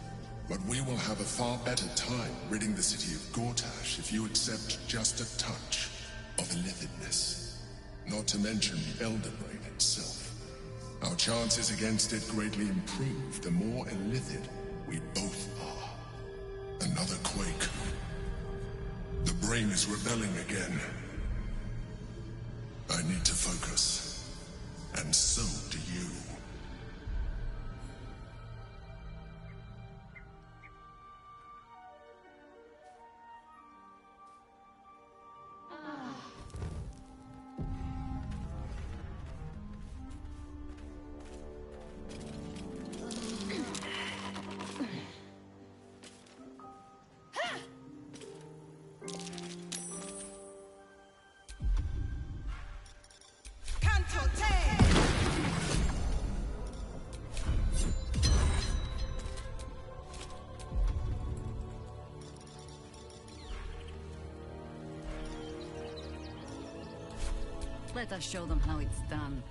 but we will have a far better time ridding the city of Gortash if you accept just a touch of illithidness. Not to mention the Elden Ring itself. Our chances against it greatly improve the more illithid we both are. Another quake. The brain is rebelling again. I need to focus. And so do you. Let us show them how it's done.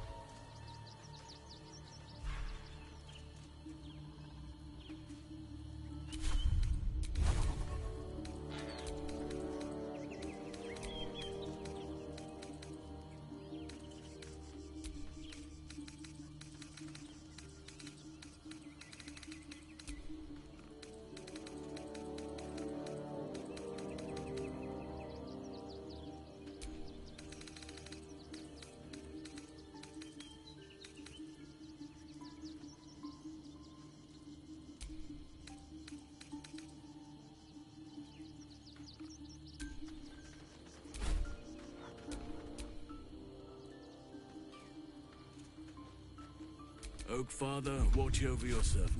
Oak Father, watch over your servant.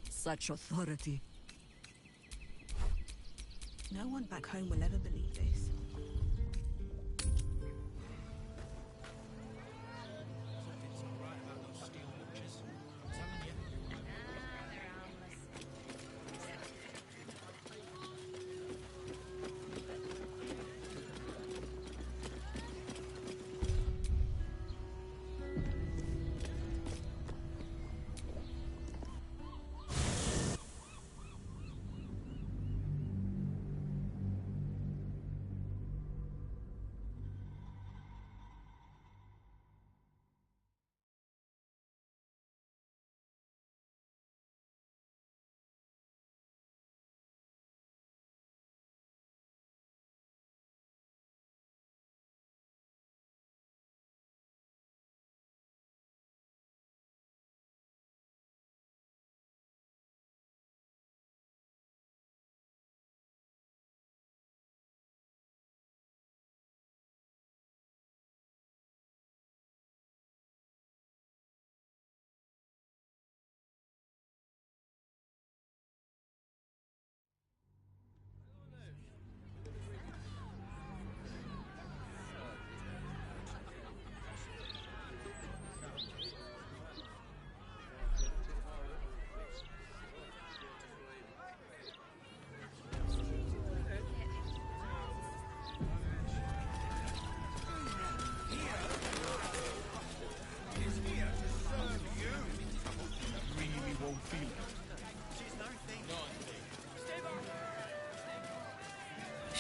Such authority. No one back home will ever believe this.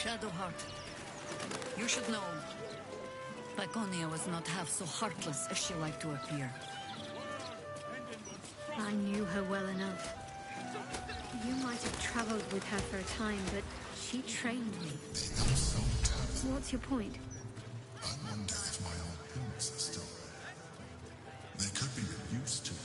Shadowheart, you should know, Laconia was not half so heartless as she liked to appear. I knew her well enough. You might have traveled with her for a time, but she trained me. What's your point? I wonder if my old boots are still there. They could be of use to me.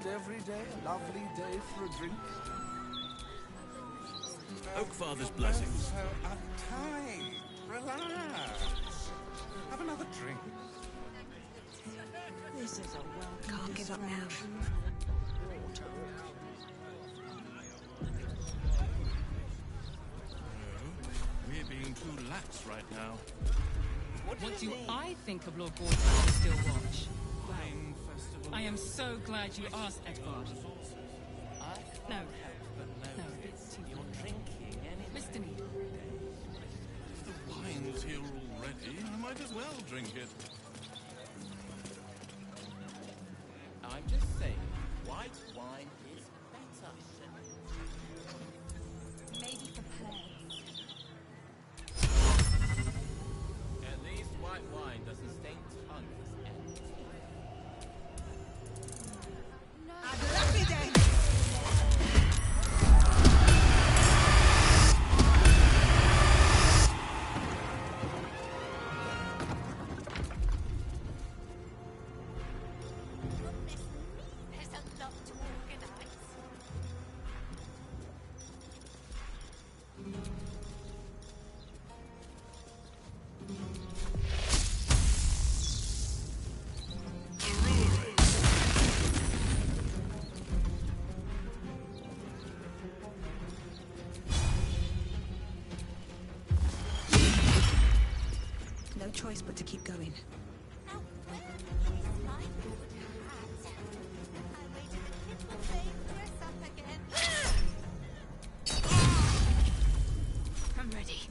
Every day a lovely day for a drink. Oakfather's blessings. So uptight. Relax. Have another drink. This is a welcome. Can't give up now. We're being too lax right now. What do I think of Lord Gorta's Still Watch? I am so glad you asked, Edvard. No. No, it's too drinking. Mr. Need. If the wine's here already, I might as well drink it. I'm just saying, white wine is better. Maybe for At least white wine doesn't stain tongues. No choice but to keep going. I'm ready.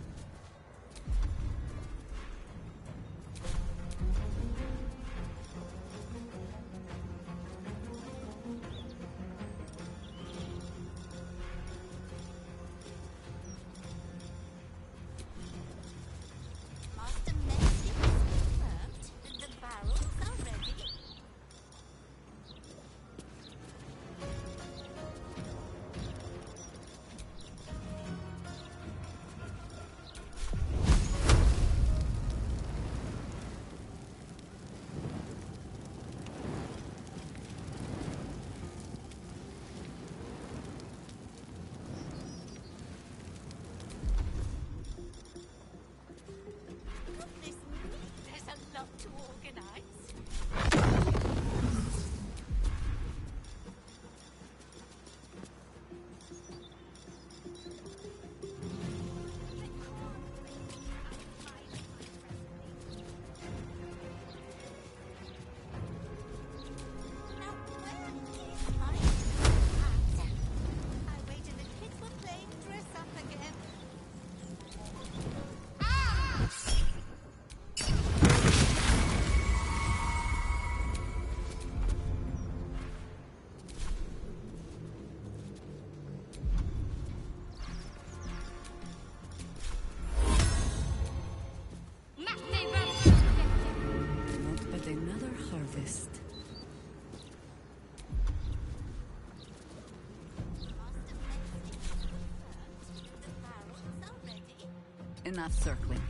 Enough circling.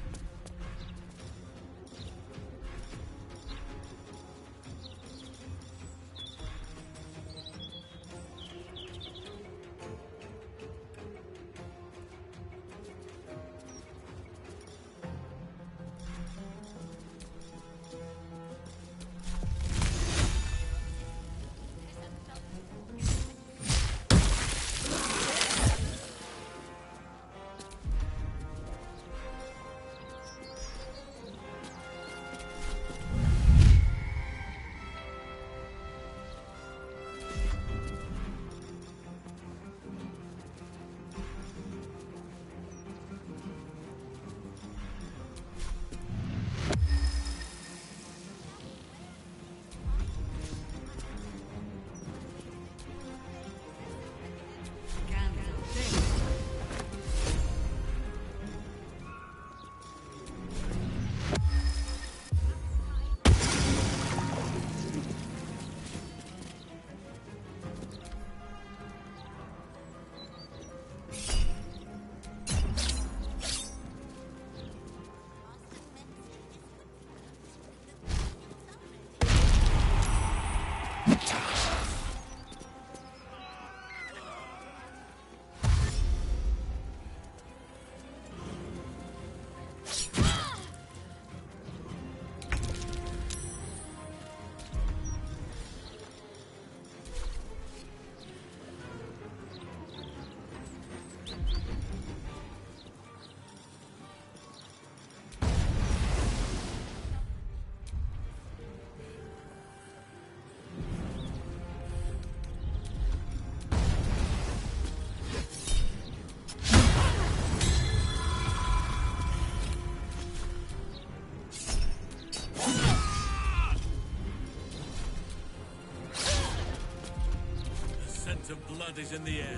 Of blood is in the air.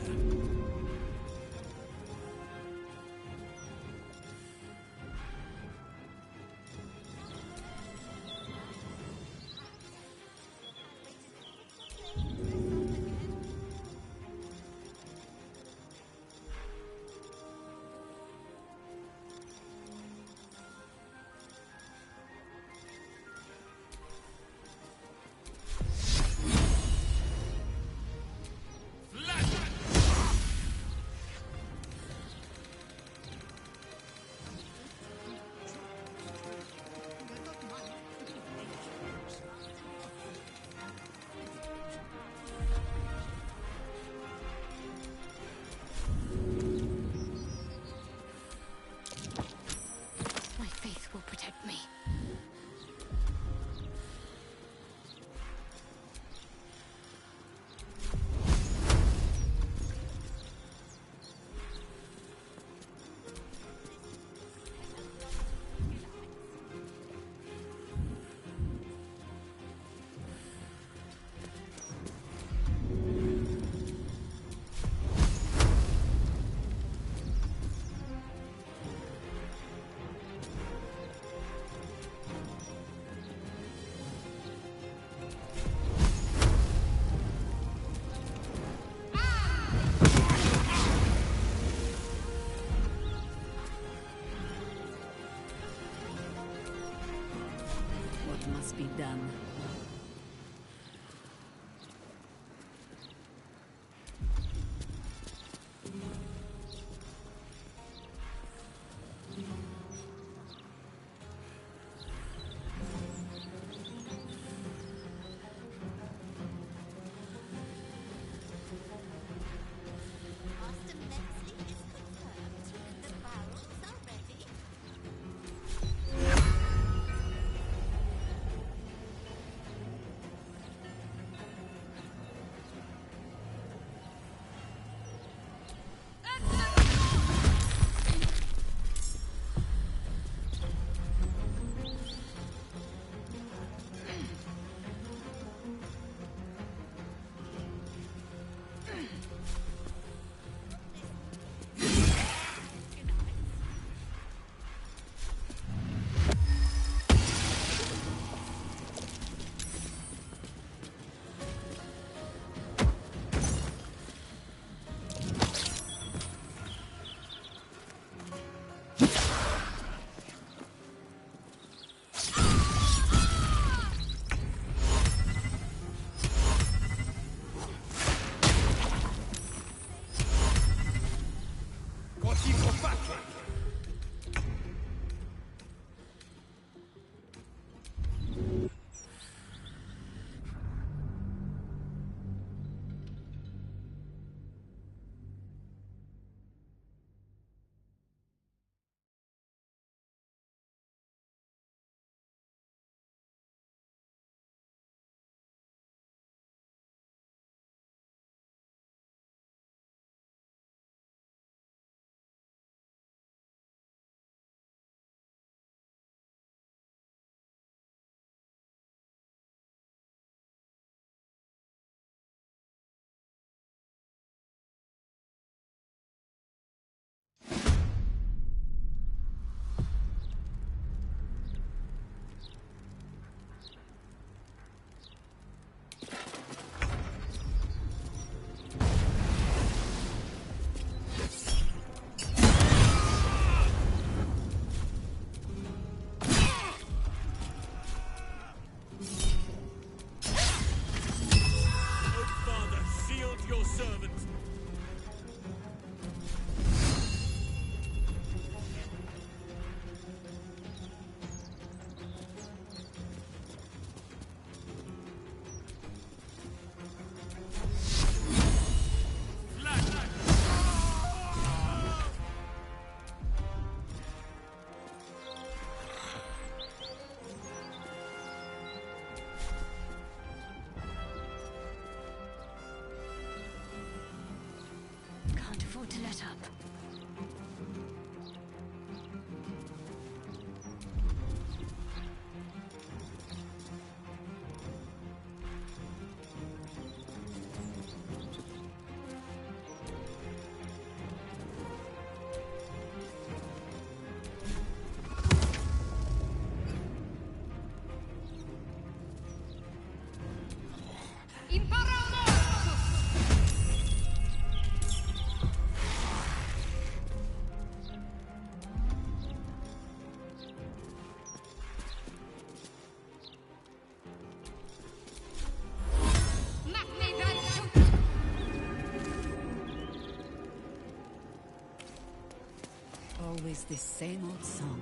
Must be done. Always the same old song.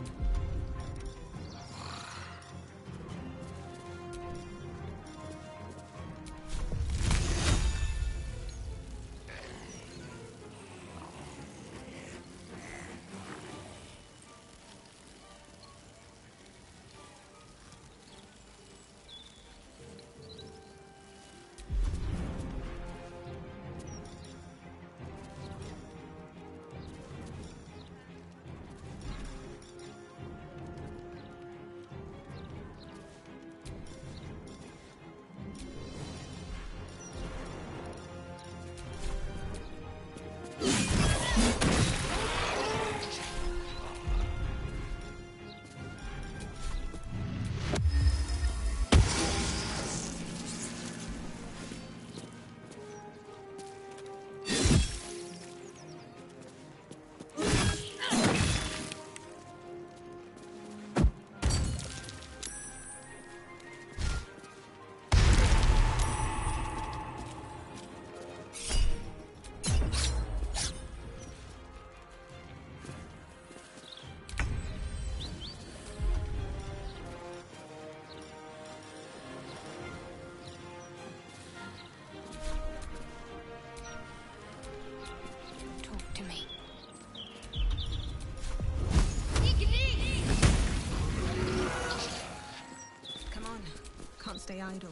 Stay idle.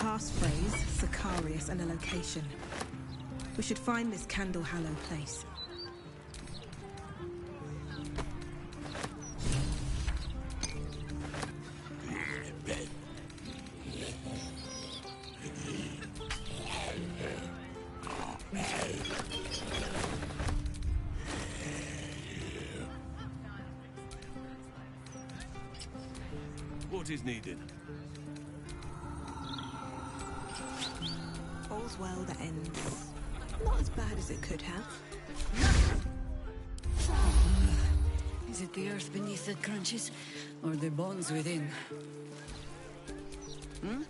Passphrase, Sicarius, and a location. We should find this Candle Hallow place. What is needed? All's well that ends. Not as bad as it could have. Is it the earth beneath that crunches, or the bones within? Hmm?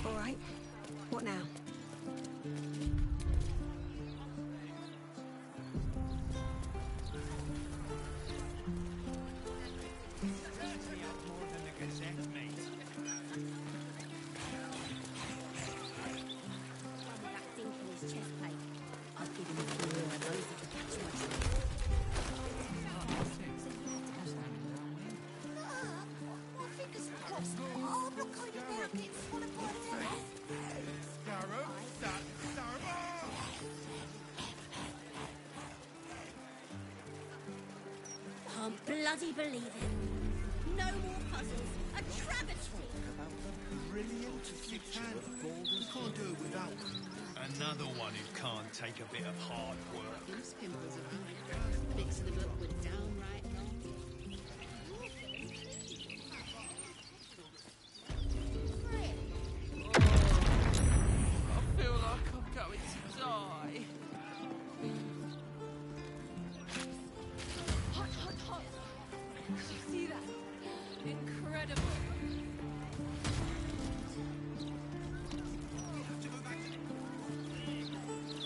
All right. What now? Can't bloody believe it. No more puzzles. A travesty. Brilliant picture of Baldur. You can't do it without another one who can't take a bit of hard work. These pimples around. Mixing them up with downright nonsense. I feel like I'm going to die. Hot, hot, hot. Did you see that? Incredible.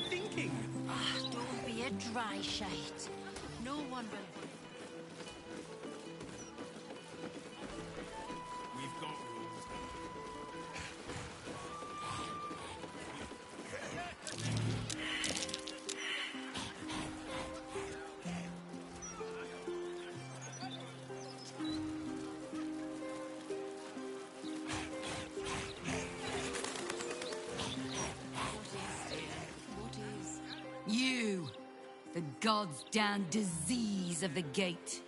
Thinking. Don't be a dry shite. No one will. We've got rules. God's damn disease of the gate.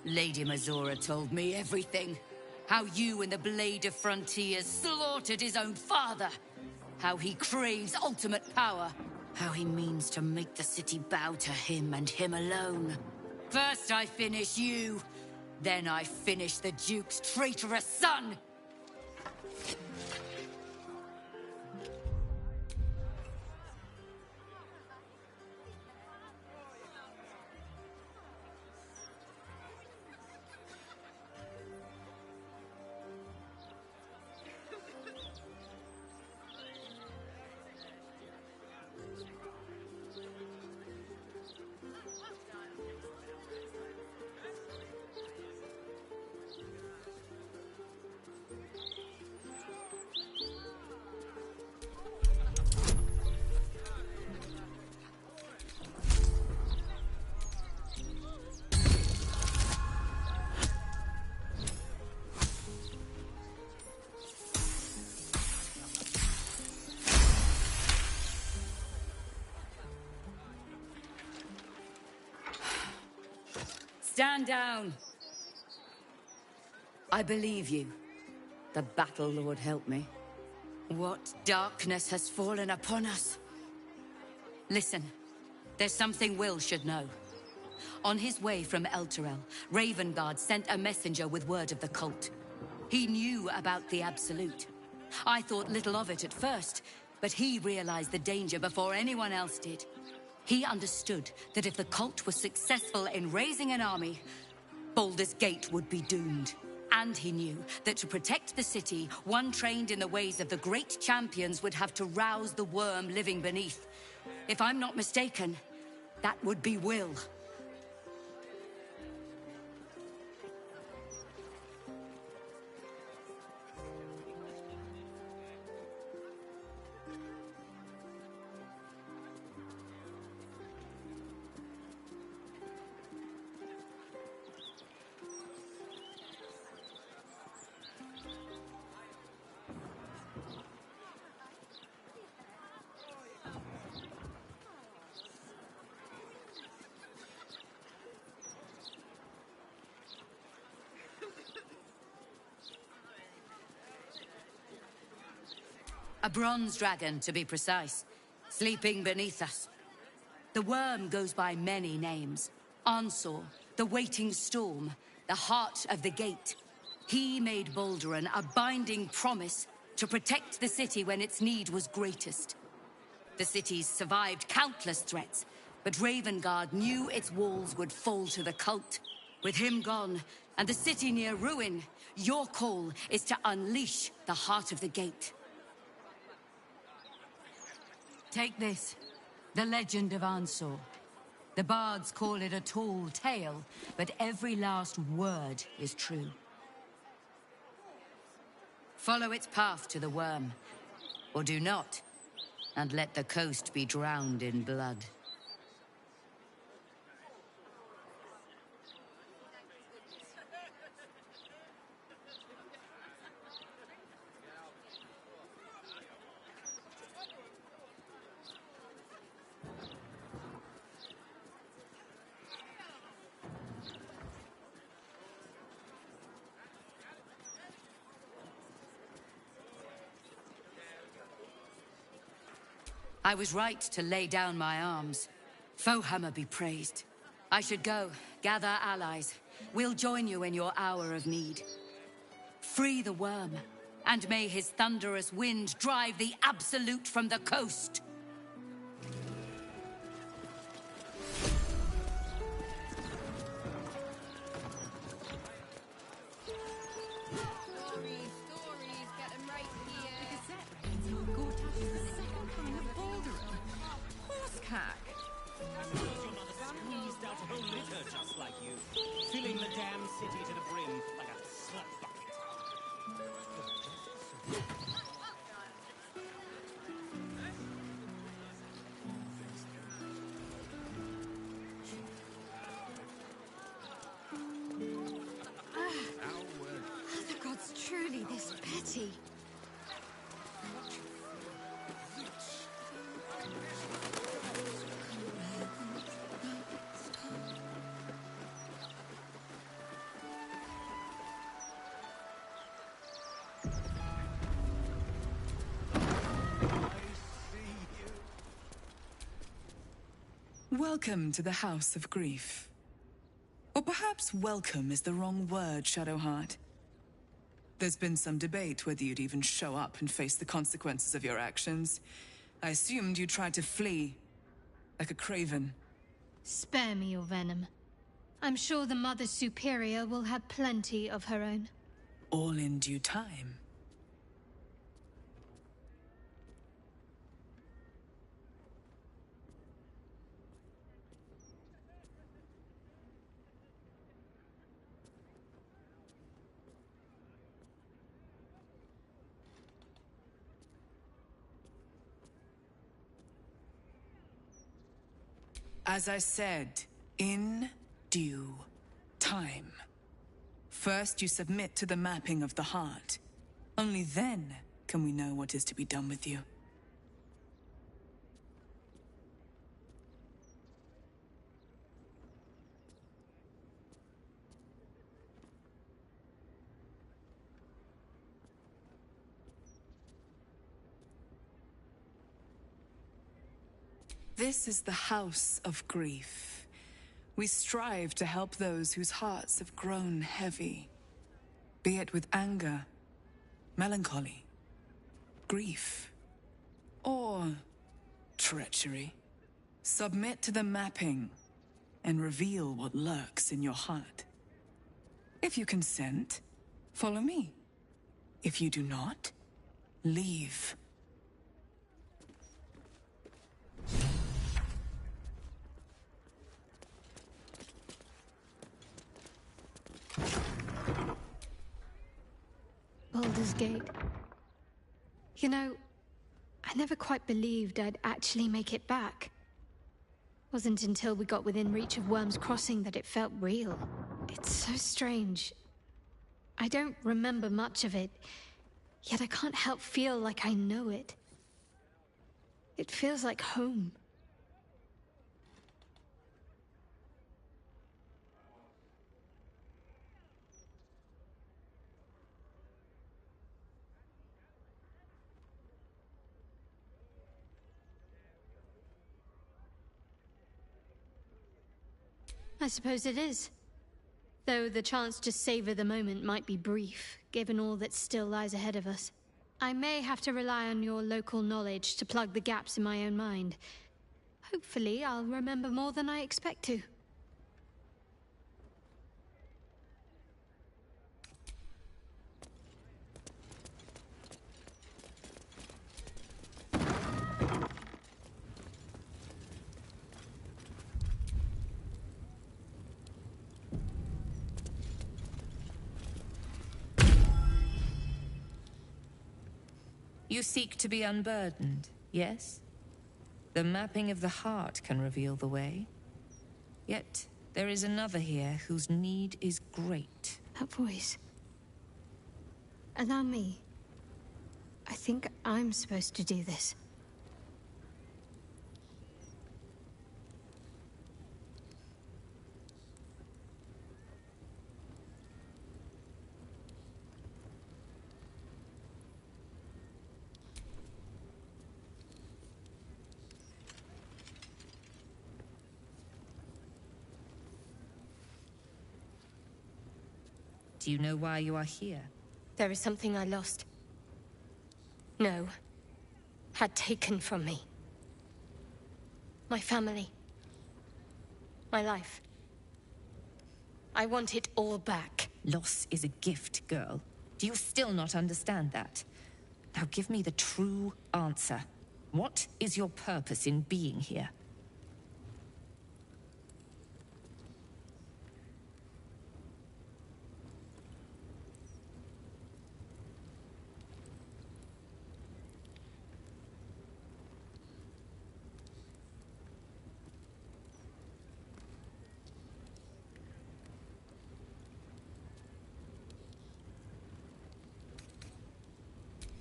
Lady Mazora told me everything. How you and the Blade of Frontiers slaughtered his own father. How he craves ultimate power. How he means to make the city bow to him and him alone. First I finish you, then I finish the Duke's traitorous son! Stand down. I believe you. The Battle Lord help me. What darkness has fallen upon us? Listen, there's something Will should know. On his way from Elturel, Ravengard sent a messenger with word of the cult. He knew about the Absolute. I thought little of it at first, but he realized the danger before anyone else did. He understood that if the cult was successful in raising an army, Baldur's Gate would be doomed. And he knew that to protect the city, one trained in the ways of the great champions would have to rouse the worm living beneath. If I'm not mistaken, that would be Will. A bronze dragon, to be precise, sleeping beneath us. The worm goes by many names. Ansor, the Waiting Storm, the Heart of the Gate. He made Balduran a binding promise to protect the city when its need was greatest. The city's survived countless threats, but Ravengard knew its walls would fall to the cult. With him gone, and the city near ruin, your call is to unleash the Heart of the Gate. Take this, the legend of Ansor. The bards call it a tall tale, but every last word is true. Follow its path to the worm, or do not, and let the coast be drowned in blood. I was right to lay down my arms. Fohammer be praised. I should go, gather allies. We'll join you in your hour of need. Free the worm, and may his thunderous wind drive the Absolute from the coast. Filling the damn city to the brim like a slap bucket. Are the gods truly this petty? Welcome to the House of Grief. Or perhaps welcome is the wrong word, Shadowheart. There's been some debate whether you'd even show up and face the consequences of your actions. I assumed you tried to flee, like a craven. Spare me your venom. I'm sure the Mother Superior will have plenty of her own. All in due time. As I said, in due time. First, you submit to the mapping of the heart. Only then can we know what is to be done with you. This is the House of Grief. We strive to help those whose hearts have grown heavy, be it with anger, melancholy, grief, or treachery. Submit to the mapping and reveal what lurks in your heart. If you consent, follow me. If you do not, leave. Baldur's Gate. You know, I never quite believed I'd actually make it back. Wasn't until we got within reach of Worm's Crossing that it felt real. It's so strange. I don't remember much of it, yet I can't help feel like I know it. It feels like home. I suppose it is. Though the chance to savor the moment might be brief, given all that still lies ahead of us. I may have to rely on your local knowledge to plug the gaps in my own mind. Hopefully, I'll remember more than I expect to. You seek to be unburdened, yes? The mapping of the heart can reveal the way. Yet, there is another here whose need is great. That voice. Allow me. I think I'm supposed to do this. Do you know why you are here? There is something I lost. No. Had taken from me. My family. My life. I want it all back. Loss is a gift, girl. Do you still not understand that? Now give me the true answer. What is your purpose in being here?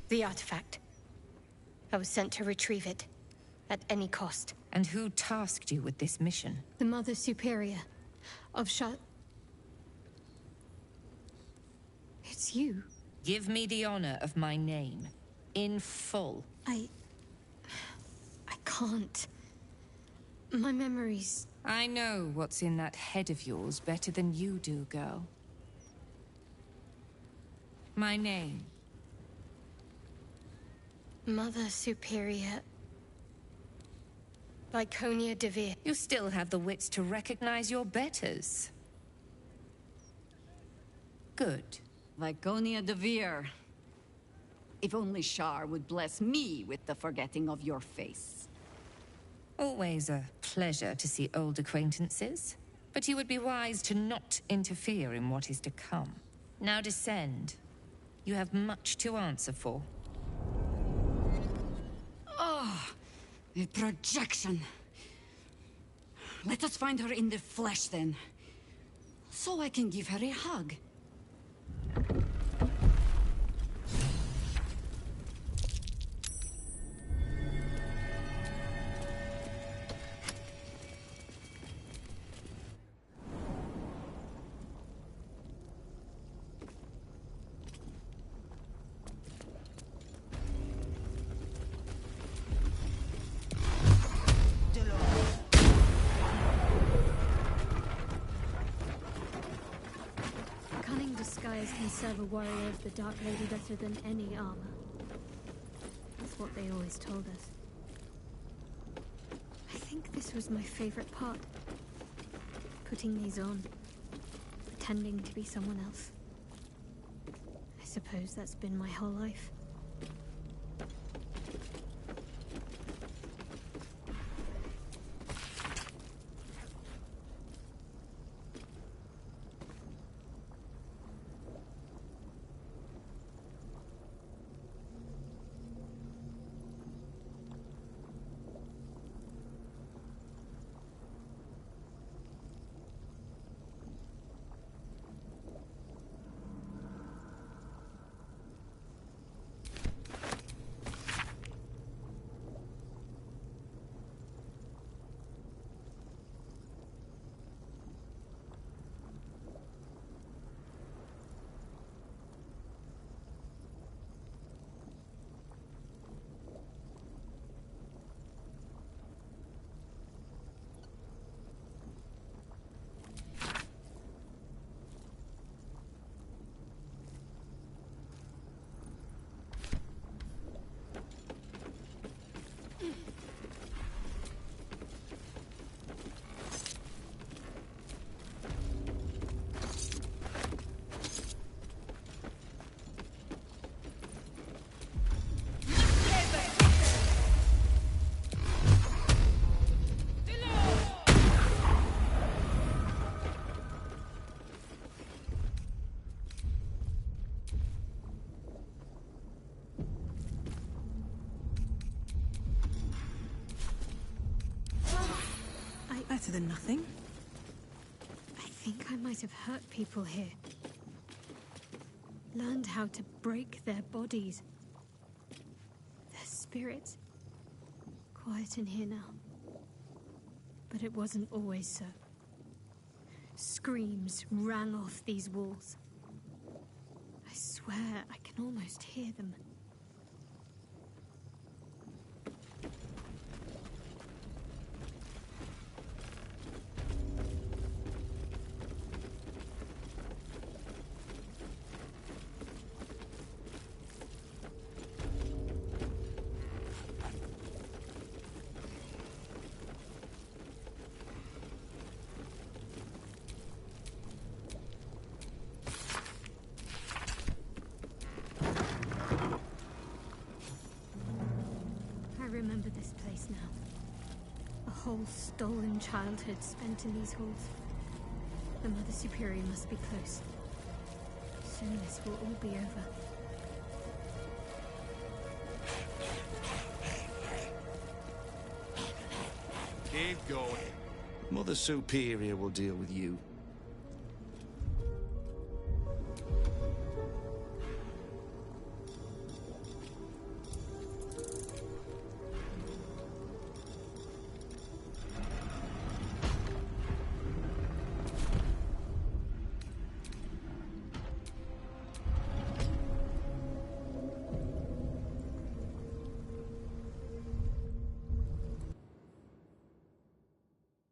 The artifact. I was sent to retrieve it, at any cost. And who tasked you with this mission? The Mother Superior of It's you. Give me the honor of my name, in full. I can't. My memories. I know what's in that head of yours better than you do, girl. My name. Mother Superior. Lyconia de Veer. You still have the wits to recognize your betters. Good. Lyconia de Veer. If only Shar would bless me with the forgetting of your face. Always a pleasure to see old acquaintances. But you would be wise to not interfere in what is to come. Now descend. You have much to answer for. Oh, a projection. Let us find her in the flesh then. So I can give her a hug. Can serve a warrior of the Dark Lady better than any armor. That's what they always told us. I think this was my favorite part. Putting these on. Pretending to be someone else. I suppose that's been my whole life. Better than nothing. I think I might have hurt people here. Learned how to break their bodies. Their spirits. Quiet in here now. But it wasn't always so. Screams rang off these walls. I swear I can almost hear them. Remember this place now. A whole stolen childhood spent in these halls. The Mother Superior must be close. Soon this will all be over. Keep going. Mother Superior will deal with you.